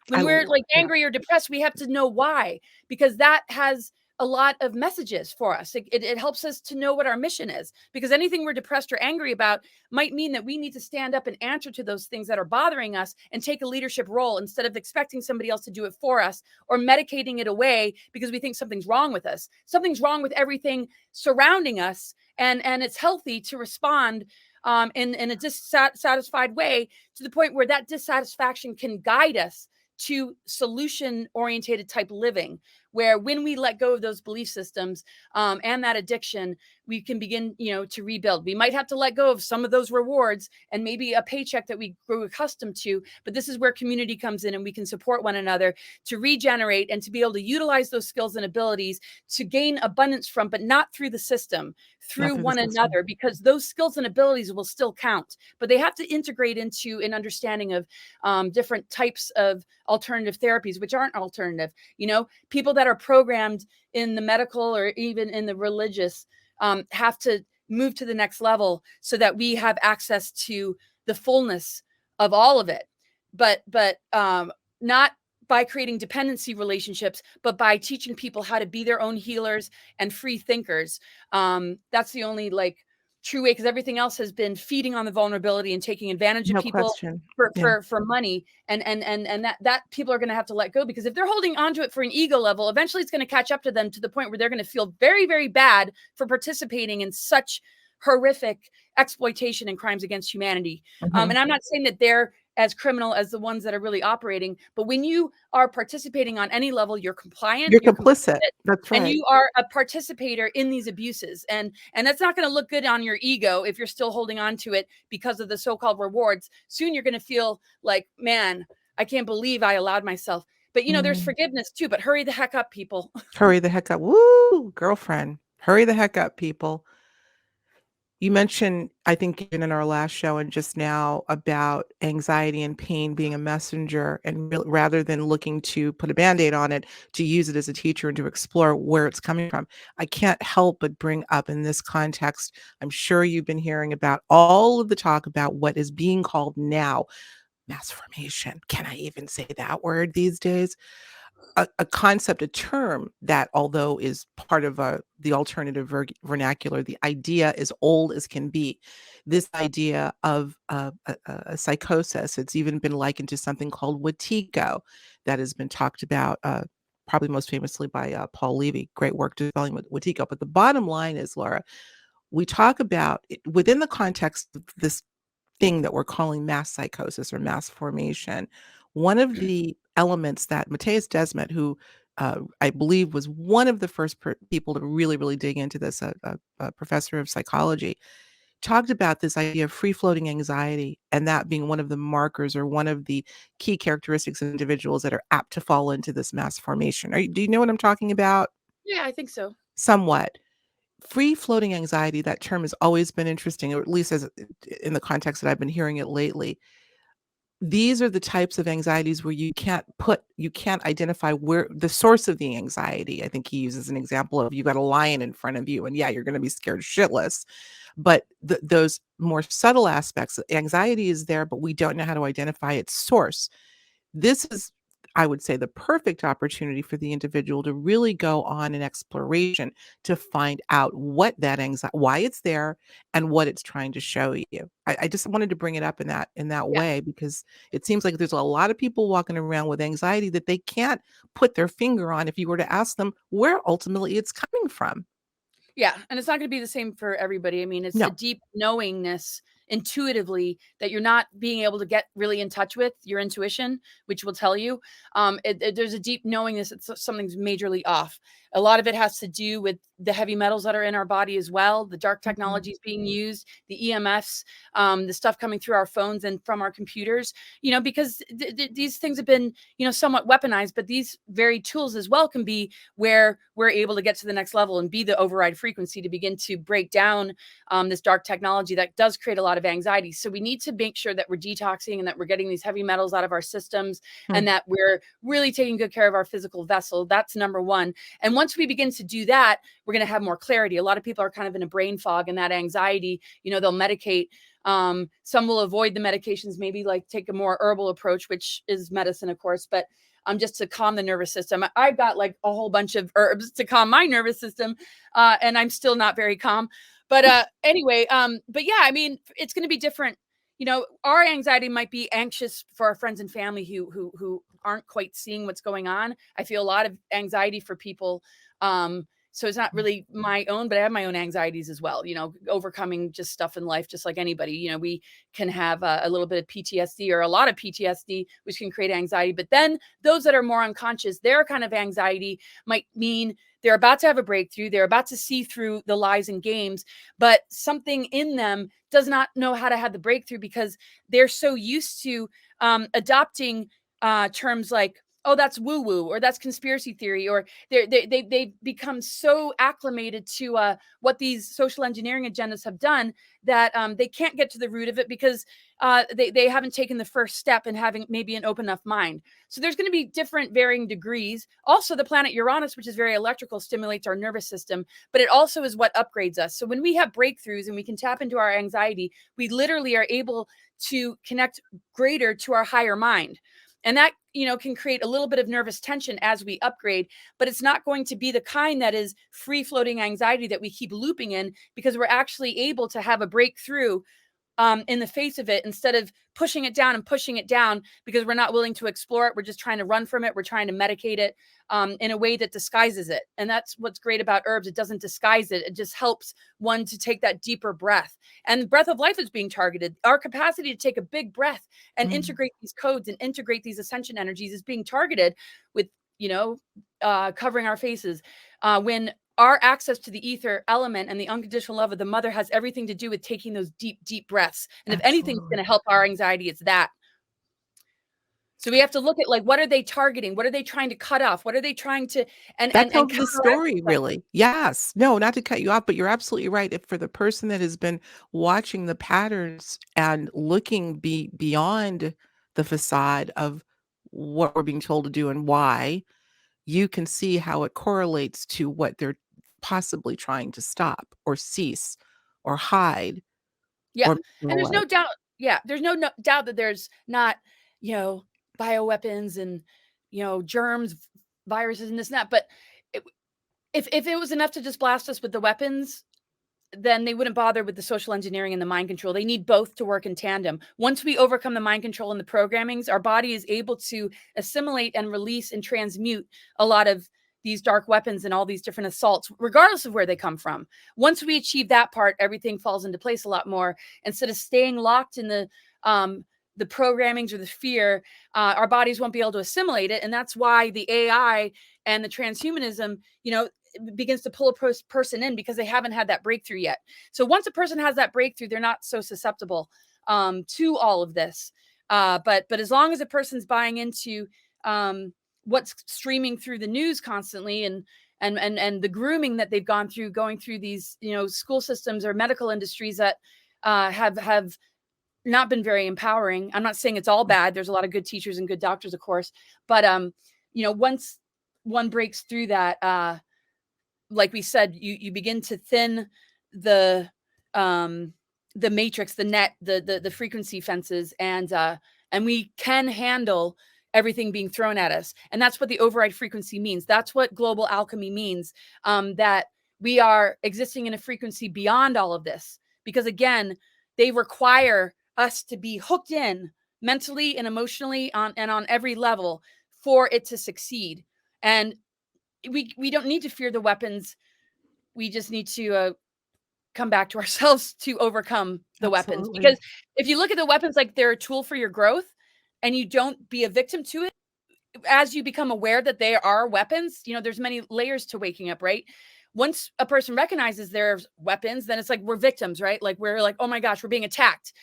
When we're like Yeah. angry or depressed, we have to know why, because that has a lot of messages for us. It helps us to know what our mission is, because anything we're depressed or angry about might mean that we need to stand up and answer to those things that are bothering us and take a leadership role, instead of expecting somebody else to do it for us, or medicating it away because we think something's wrong with us. Something's wrong with everything surrounding us, and it's healthy to respond in a dissatisfied way, to the point where that dissatisfaction can guide us to solution orientated type living, where when we let go of those belief systems and that addiction, we can begin to rebuild. We might have to let go of some of those rewards and maybe a paycheck that we grew accustomed to, but this is where community comes in, and we can support one another to regenerate and to be able to utilize those skills and abilities to gain abundance from, but not through the system, Not through through the one system. another, because those skills and abilities will still count, but they have to integrate into an understanding of different types of alternative therapies, which aren't alternative. People that are programmed in the medical or even in the religious have to move to the next level, so that we have access to the fullness of all of it. But not by creating dependency relationships, but by teaching people how to be their own healers and free thinkers. That's the only true way, because everything else has been feeding on the vulnerability and taking advantage of No people question. for Yeah. money, and that people are going to have to let go, because if they're holding onto it for an ego level, eventually it's going to catch up to them, to the point where they're going to feel very, very bad for participating in such horrific exploitation and crimes against humanity. Mhm. And I'm not saying that they're as criminal as the ones that are really operating, but when you are participating on any level, you're compliant, You're you're complicit. complicit, That's and right. you are a participator in these abuses. And that's not going to look good on your ego if you're still holding on to it because of the so-called rewards. Soon you're going to feel like, man, I can't believe I allowed myself. But there's Mhm. forgiveness too, but hurry the heck up, people. Hurry the heck up. Woo, girlfriend. Hurry the heck up, people. You mentioned, I think, even in our last show and just now, about anxiety and pain being a messenger, and rather than looking to put a Band-Aid on it, to use it as a teacher and to explore where it's coming from. I can't help but bring up in this context, I'm sure you've been hearing about all of the talk about what is being called now mass formation. Can I even say that word these days? A concept, a term that, although is part of the alternative vernacular, the idea is old as can be. This idea of a psychosis, it's even been likened to something called Wetiko that has been talked about, probably most famously by Paul Levy. Great work developing with Wetiko. But the bottom line is, Laura, we talk about it, within the context of this thing that we're calling mass psychosis or mass formation. One of the elements that Matthias Desmet, who I believe was one of the first people to really dig into this, a professor of psychology, talked about this idea of free floating anxiety and that being one of the markers or one of the key characteristics of individuals that are apt to fall into this mass formation. Do you know what I'm talking about? Yeah, I think so. Somewhat. Free floating anxiety, that term has always been interesting, or at least as in the context that I've been hearing it lately. These are the types of anxieties where you can't identify where the source of the anxiety. I think he uses an example of you got a lion in front of you, and yeah, you're going to be scared shitless. But those more subtle aspects, anxiety is there, but we don't know how to identify its source. This is, I would say, the perfect opportunity for the individual to really go on an exploration to find out what that anxiety, why it's there, and what it's trying to show you. I just wanted to bring it up in that Yeah. way because it seems like there's a lot of people walking around with anxiety that they can't put their finger on if you were to ask them where ultimately it's coming from. Yeah, and it's not gonna be the same for everybody. I mean, it's a No. deep knowingness intuitively that you're not being able to get really in touch with your intuition, which will tell you. There's a deep knowingness that something's majorly off. A lot of it has to do with the heavy metals that are in our body as well, the dark Mhm. technologies being used, the EMFs, the stuff coming through our phones and from our computers. Because these things have been, somewhat weaponized, but these very tools as well can be where we're able to get to the next level and be the override frequency to begin to break down this dark technology that does create a lot of anxiety. So we need to make sure that we're detoxing and that we're getting these heavy metals out of our systems and Hmm. that we're really taking good care of our physical vessel. That's number one. And once we begin to do that, we're going to have more clarity. A lot of people are kind of in a brain fog and that anxiety, they'll medicate. Some will avoid the medications, maybe like take a more herbal approach, which is medicine, of course, but just to calm the nervous system. I've got like a whole bunch of herbs to calm my nervous system, and I'm still not very calm. But anyway, but yeah, I mean, it's going to be different. Our anxiety might be anxious for our friends and family who aren't quite seeing what's going on. I feel a lot of anxiety for people. So it's not really my own, but I have my own anxieties as well, overcoming just stuff in life, just like anybody. We can have a little bit of PTSD or a lot of PTSD, which can create anxiety. But then those that are more unconscious, their kind of anxiety might mean they're about to have a breakthrough. They're about to see through the lies and games, but something in them does not know how to have the breakthrough because they're so used to adopting terms like, oh, that's woo woo, or that's conspiracy theory, or they become so acclimated to what these social engineering agendas have done that they can't get to the root of it because they haven't taken the first step in having maybe an open enough mind. So there's going to be different varying degrees. Also, the planet Uranus, which is very electrical, stimulates our nervous system, but it also is what upgrades us. So when we have breakthroughs and we can tap into our anxiety, we literally are able to connect greater to our higher mind. And that, can create a little bit of nervous tension as we upgrade, but it's not going to be the kind that is free floating anxiety that we keep looping in because we're actually able to have a breakthrough in the face of it instead of pushing it down and pushing it down because we're not willing to explore it. We're just trying to run from it. We're trying to medicate it in a way that disguises it. And that's what's great about herbs. It doesn't disguise it. It just helps one to take that deeper breath. And the breath of life is being targeted. Our capacity to take a big breath and Mhm. integrate these codes and integrate these ascension energies is being targeted with, covering our faces. When our access to the ether element and the unconditional love of the mother has everything to do with taking those deep, deep breaths. And if anything's going Absolutely. to help our anxiety, it's that. So we have to look at like, what are they targeting? What are they trying to cut off? What are they trying to That and tells the counteract story, stuff? really. Yes. No, not to cut you off, but you're absolutely right. If for the person that has been watching the patterns and looking beyond the facade of what we're being told to do and why, you can see how it correlates to what they're possibly trying to stop or cease or hide Yeah. or And there's away. no doubt. Yeah. There's no doubt that there's not, you know, bioweapons and, germs, viruses and this and that. But it, if it was enough to just blast us with the weapons, then they wouldn't bother with the social engineering and the mind control. They need both to work in tandem. Once we overcome the mind control and the programmings, our body is able to assimilate and release and transmute a lot of these dark weapons and all these different assaults, regardless of where they come from. Once we achieve that part, everything falls into place a lot more instead of staying locked in the the programmings or the fear, our bodies won't be able to assimilate it. And that's why the AI and the transhumanism, begins to pull a person in, because they haven't had that breakthrough yet. So once a person has that breakthrough, they're not so susceptible to all of this. But as long as a person's buying into what's streaming through the news constantly, and the grooming that they've gone through, going through these school systems or medical industries that have not been very empowering. I'm not saying it's all bad. There's a lot of good teachers and good doctors, of course, but once one breaks through that, like we said, you begin to thin the matrix, the net, the frequency fences, and we can handle everything being thrown at us. And that's what the override frequency means. That's what global alchemy means, that we are existing in a frequency beyond all of this. Because again, they require us to be hooked in mentally and emotionally on every level for it to succeed. And we don't need to fear the weapons. We just need to come back to ourselves to overcome the weapons. Absolutely. Because if you look at the weapons like they're a tool for your growth, and you don't be a victim to it, as you become aware that they are weapons, there's many layers to waking up, right? Once a person recognizes there's weapons, then it's like we're victims, right? Like we're like, oh my gosh, we're being attacked.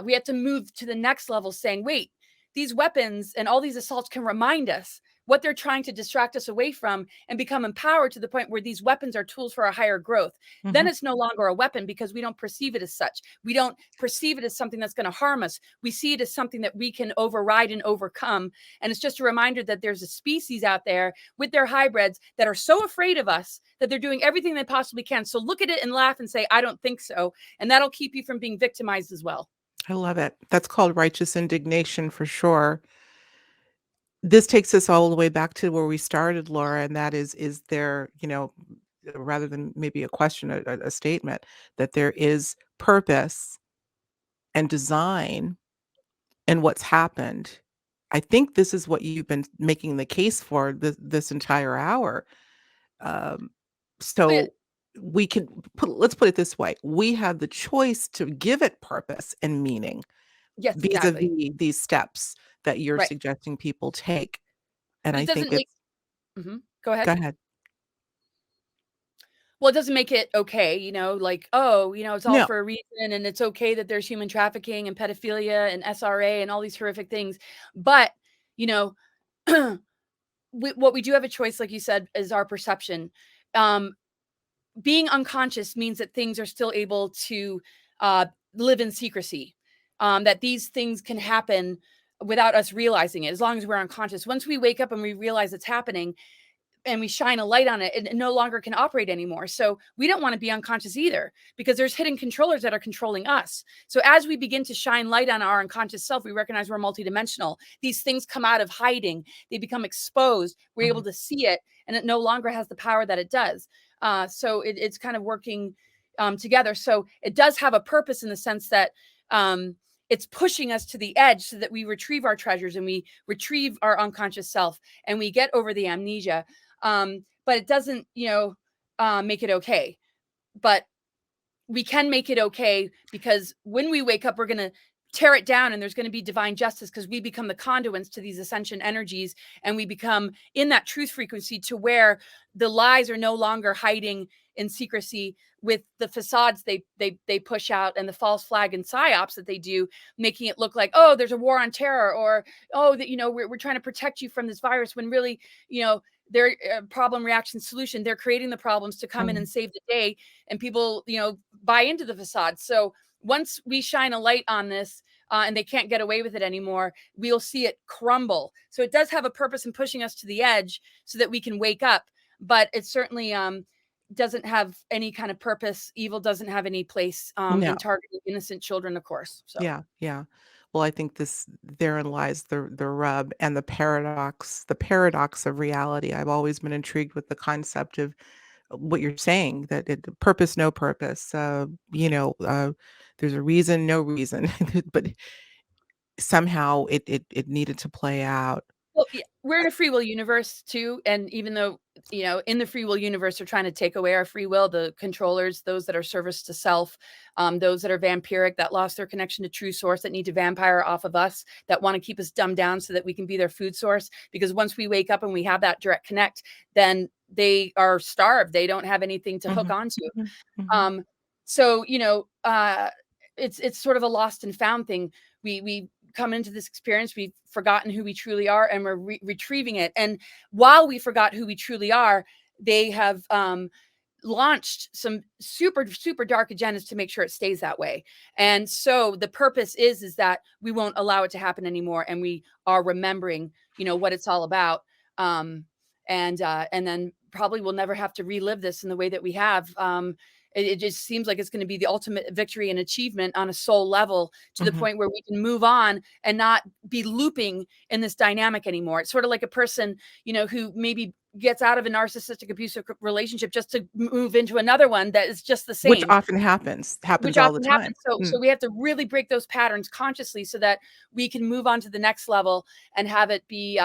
We have to move to the next level, saying, wait, these weapons and all these assaults can remind us what they're trying to distract us away from, and become empowered to the point where these weapons are tools for a higher growth. Then Mhm. it's no longer a weapon, because we don't perceive it as such. We don't perceive it as something that's going to harm us. We see it as something that we can override and overcome. And it's just a reminder that there's a species out there with their hybrids that are so afraid of us that they're doing everything they possibly can. So look at it and laugh and say, I don't think so. And that'll keep you from being victimized as well. I love it. That's called righteous indignation for sure. This takes us all the way back to where we started, Laura, and that is there, rather than maybe a question, a statement, that there is purpose and design in what's happened. I think this is what you've been making the case for this entire hour. Um, Yeah. so we can let's put it this way. We have the choice to give it purpose and meaning Yes, exactly. vis-a-vis these steps that you're Right. suggesting people take. And But I it think doesn't make. it's Go ahead. go ahead. Well, it doesn't make it okay, like, oh, it's all No. for a reason, and it's okay that there's human trafficking and pedophilia and SRA and all these horrific things. But, you know, what we do have a choice, like you said, is our perception. Um, Being unconscious means that things are still able to uh, live in secrecy, that these things can happen without us realizing it, as long as we're unconscious. Once we wake up and we realize it's happening, and we shine a light on it, it no longer can operate anymore. So we don't want to be unconscious either, because there's hidden controllers that are controlling us. So as we begin to shine light on our unconscious self, we recognize we're multidimensional. These things come out of hiding, they become exposed, we're able Mhm. to see it, and it no longer has the power that it does. So it's kind of working together. So it does have a purpose, in the sense that it's pushing us to the edge, so that we retrieve our treasures, and we retrieve our unconscious self, and we get over the amnesia. But it doesn't, make it okay. But we can make it okay, because when we wake up, we're going to tear it down, and there's going to be divine justice, because we become the conduits to these ascension energies, and we become in that truth frequency, to where the lies are no longer hiding in secrecy with the facades they push out, and the false flag and psyops that they do, making it look like, oh, there's a war on terror, or oh, that we're trying to protect you from this virus, when really, their problem, reaction, solution, they're creating the problems to come in Mhm. and save the day. And people, buy into the facade. So once we shine a light on this, and they can't get away with it anymore, we'll see it crumble. So it does have a purpose in pushing us to the edge, so that we can wake up. But it certainly doesn't have any kind of purpose. Evil doesn't have any place No. in targeting innocent children, of course. So Yeah, yeah. Well, I think therein lies the rub and the paradox of reality. I've always been intrigued with the concept of what you're saying, that purpose, no purpose. There's a reason, no reason, but somehow it needed to play out. well, yeah, we're in a free will universe too, and even though, in the free will universe, they're trying to take away our free will, the controllers, those that are service to self, those that are vampiric, that lost their connection to true source, that need to vampire off of us, that want to keep us dumbed down so that we can be their food source. Because once we wake up and we have that direct connect, then they are starved. They don't have anything to hook Mhm, onto. mhm, mhm, Um, so, it's sort of a lost and found thing. We come into this experience, we've forgotten who we truly are, and we're retrieving it. And while we forgot who we truly are, they have launched some super super dark agendas to make sure it stays that way. And so the purpose is that we won't allow it to happen anymore, and we are remembering, what it's all about. um and then probably we'll never have to relive this in the way that we have. It just seems like it's going to be the ultimate victory and achievement on a soul level, to the mhm. point where we can move on and not be looping in this dynamic anymore. It's sort of like a person, who maybe gets out of a narcissistic abusive relationship just to move into another one that is just the Which same, often happens which all the often time. happens. So Mm, we have to really break those patterns consciously so that we can move on to the next level and have it be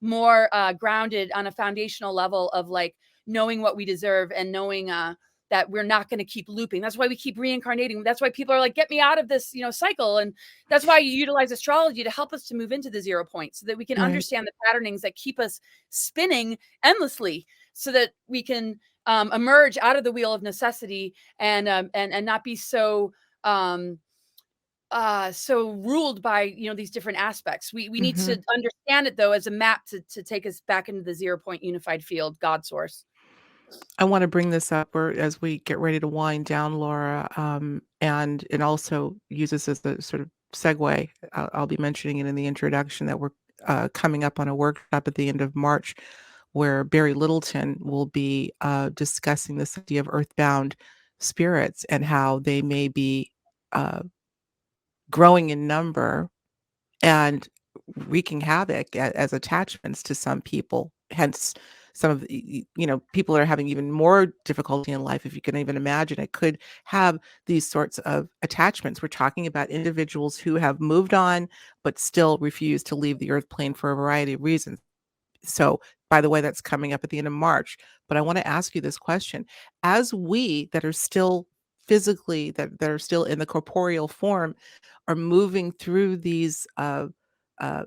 more grounded on a foundational level of like knowing what we deserve, and knowing that we're not going to keep looping. That's why we keep reincarnating. That's why people are like, get me out of this, cycle. And that's why you utilize astrology to help us to move into the 0 point, so that we can right. understand the patternings that keep us spinning endlessly, so that we can emerge out of the wheel of necessity, and not be um so ruled by, these different aspects. We need to Mhm. understand it though as a map to take us back into the 0 point unified field, God source. I wanna bring this up where as we get ready to wind down, Laura, and also use this as a sort of segue. I'll be mentioning it in the introduction that we're, coming up on a workshop at the end of March where Barry Littleton will be, discussing this idea of earthbound spirits and how they may be, uh, growing in number and wreaking havoc as attachments to some people. Hence, some of the, people are having even more difficulty in life. If you can even imagine, it could have these sorts of attachments. We're talking about individuals who have moved on, but still refuse to leave the earth plane for a variety of reasons. So, by the way, that's coming up at the end of March. But I want to ask you this question. As we that are still physically, that are still in the corporeal form, are moving through these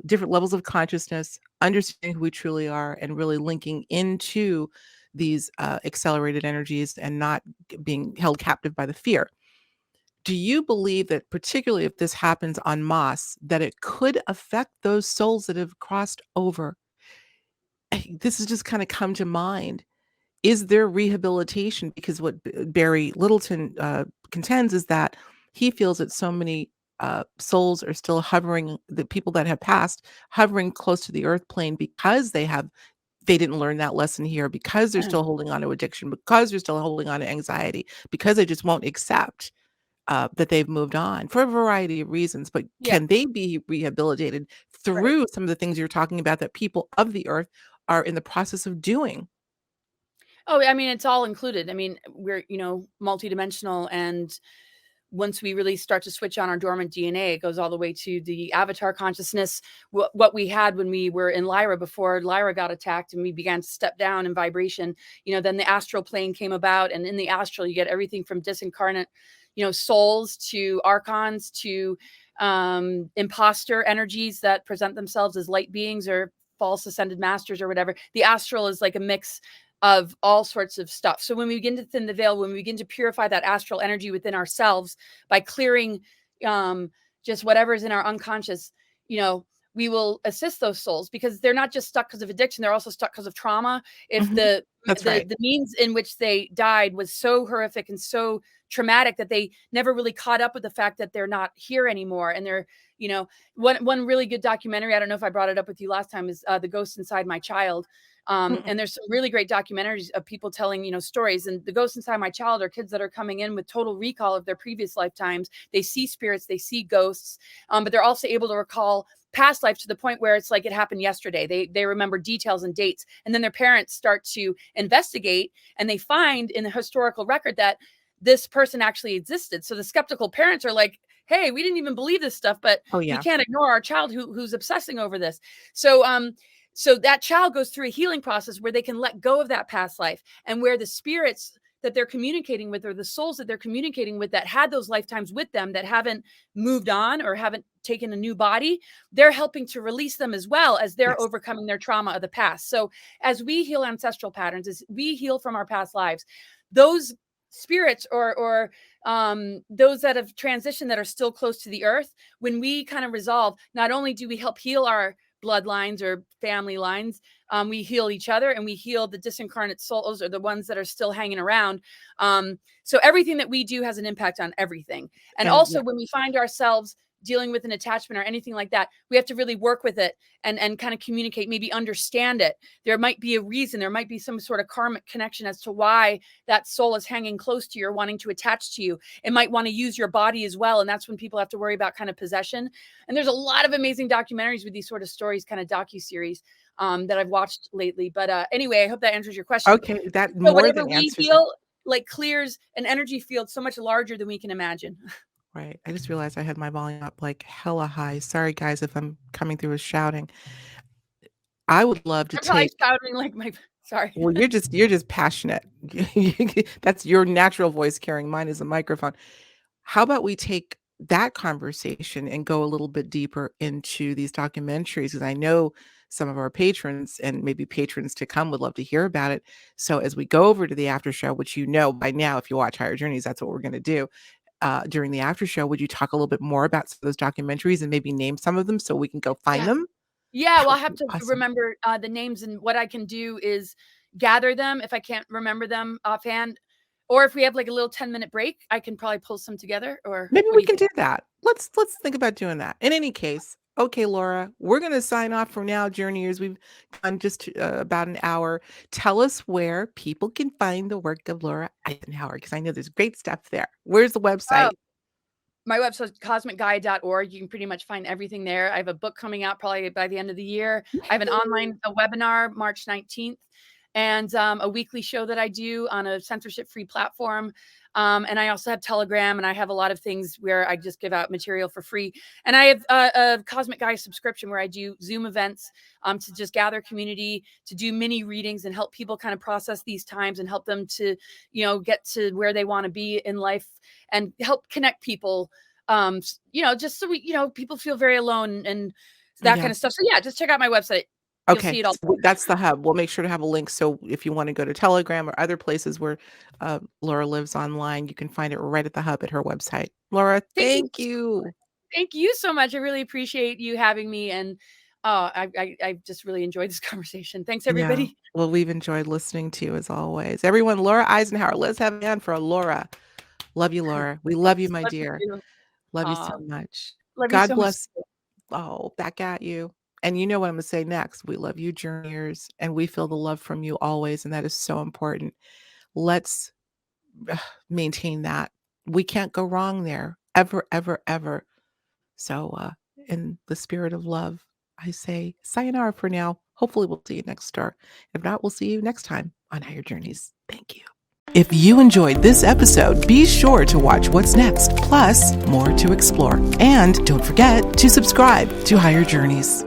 different levels of consciousness, understanding who we truly are, and really linking into these accelerated energies and not being held captive by the fear. Do you believe that, particularly if this happens en masse, that it could affect those souls that have crossed over? This has just kind of come to mind. Is there rehabilitation? Because what Barry Littleton contends is that he feels that so many souls are still hovering, the people that have passed, hovering close to the earth plane because they didn't learn that lesson here, because they're still holding on to addiction, because they're still holding on to anxiety, because they just won't accept that they've moved on for a variety of reasons. But Yeah, can they be rehabilitated right. through some of the things you're talking about that people of the earth are in the process of doing? Oh, I mean, it's all included. I mean, we're, multidimensional, and once we really start to switch on our dormant DNA, it goes all the way to the avatar consciousness, what we had when we were in Lyra before Lyra got attacked and we began to step down in vibration. Then the astral plane came about, and in the astral, you get everything from disincarnate, souls, to archons, to imposter energies that present themselves as light beings or false ascended masters or whatever. The astral is like a mix of all sorts of stuff. So when we begin to thin the veil, when we begin to purify that astral energy within ourselves by clearing um, just whatever is in our unconscious, you know, we will assist those souls, because they're not just stuck because of addiction; they're also stuck because of trauma. If Mhm. the That's right. the means in which they died was so horrific and so traumatic that they never really caught up with the fact that they're not here anymore, and they're, one really good documentary, I don't know if I brought it up with you last time, is The Ghost Inside My Child. Mm-mm. And there's some really great documentaries of people telling, stories. And the ghosts inside my child are kids that are coming in with total recall of their previous lifetimes. They see spirits, they see ghosts, but they're also able to recall past life to the point where it's like it happened yesterday. They remember details and dates, and then their parents start to investigate, and they find in the historical record that this person actually existed. So the skeptical parents are like, hey, we didn't even believe this stuff, but Oh, we yeah. can't ignore our child who's obsessing over this. So So that child goes through a healing process where they can let go of that past life, and where the spirits that they're communicating with, or the souls that they're communicating with, that had those lifetimes with them, that haven't moved on or haven't taken a new body, they're helping to release them as well, as they're Yes. overcoming their trauma of the past. So as we heal ancestral patterns, as we heal from our past lives, those spirits, or those that have transitioned, that are still close to the earth, when we kind of resolve, not only do we help heal our bloodlines or family lines, we heal each other, and we heal the disincarnate souls, or the ones that are still hanging around. So everything that we do has an impact on everything. And And also, when we find ourselves dealing with an attachment or anything like that, we have to really work with it, and kind of communicate, maybe understand it. There might be a reason, there might be some sort of karmic connection as to why that soul is hanging close to you or wanting to attach to you. It might want to use your body as well. And that's when people have to worry about kind of possession. And there's a lot of amazing documentaries with these sort of stories, kind of docu-series, that I've watched lately. But anyway, I hope that answers your question. okay, that So more whatever than we answers it. heal, like, clears an energy field so much larger than we can imagine. Right. I just realized I had my volume up like hella high. Sorry, guys, if I'm coming through with shouting. I would love to I'm probably take shouting like my, sorry. well, you're just passionate. That's your natural voice carrying. Mine is a microphone. How about we take that conversation and go a little bit deeper into these documentaries? Because I know some of our patrons and maybe patrons to come would love to hear about it. So as we go over to the after show, which you know by now, if you watch Higher Journeys, that's what we're going to do. During the after show, would you talk a little bit more about some of those documentaries and maybe name some of them so we can go find Yeah. them? Yeah, That well, I would have be to awesome. remember the names, and what I can do is gather them if I can't remember them offhand. Or if we have like a little 10-minute break, I can probably pull some together. Or Maybe what we do you can think? do that. Let's think about doing that. In any case, okay, Laura, we're gonna sign off for now, journeyers. We've gone just about an hour. Tell us where people can find the work of Laura Eisenhower, because I know there's great stuff there. Where's the Oh, website? my website is cosmicguide.org. You can pretty much find everything there. I have a book coming out probably by the end of the year. I have an online a webinar March 19th, and a weekly show that I do on a censorship-free platform. And I also have Telegram, and I have a lot of things where I just give out material for free. And I have a Cosmic Guide subscription where I do Zoom events, to just gather community, to do mini readings and help people kind of process these times, and help them to, get to where they want to be in life, and help connect people, just so we, people feel very alone, and that kind of Yes. stuff. So yeah, just check out my website. You'll Okay, see it all. so that's the hub. We'll make sure to have a link, so if you wanna go to Telegram or other places where, Laura lives online, you can find it right at the hub at her website. Laura, Thank you. thank you. Thank you so much. I really appreciate you having me. And I just really enjoyed this conversation. Thanks, Yeah. everybody. Well, we've enjoyed listening to you as always. Everyone, Laura Eisenhower, let's have a hand for Laura. Love you, Laura. We love you, Thanks. my Love you dear. too. Love you so Aw, much. love you God so much. bless. Oh, back at you. And you know what I'm gonna say next. We love you, journeyers, and we feel the love from you always, and that is so important. Let's maintain that. We can't go wrong there ever, ever, ever. So, in the spirit of love, I say sayonara for now. Hopefully, we'll see you next star. If not, we'll see you next time on Higher Journeys. Thank you. If you enjoyed this episode, be sure to watch what's next, plus more to explore. And don't forget to subscribe to Higher Journeys.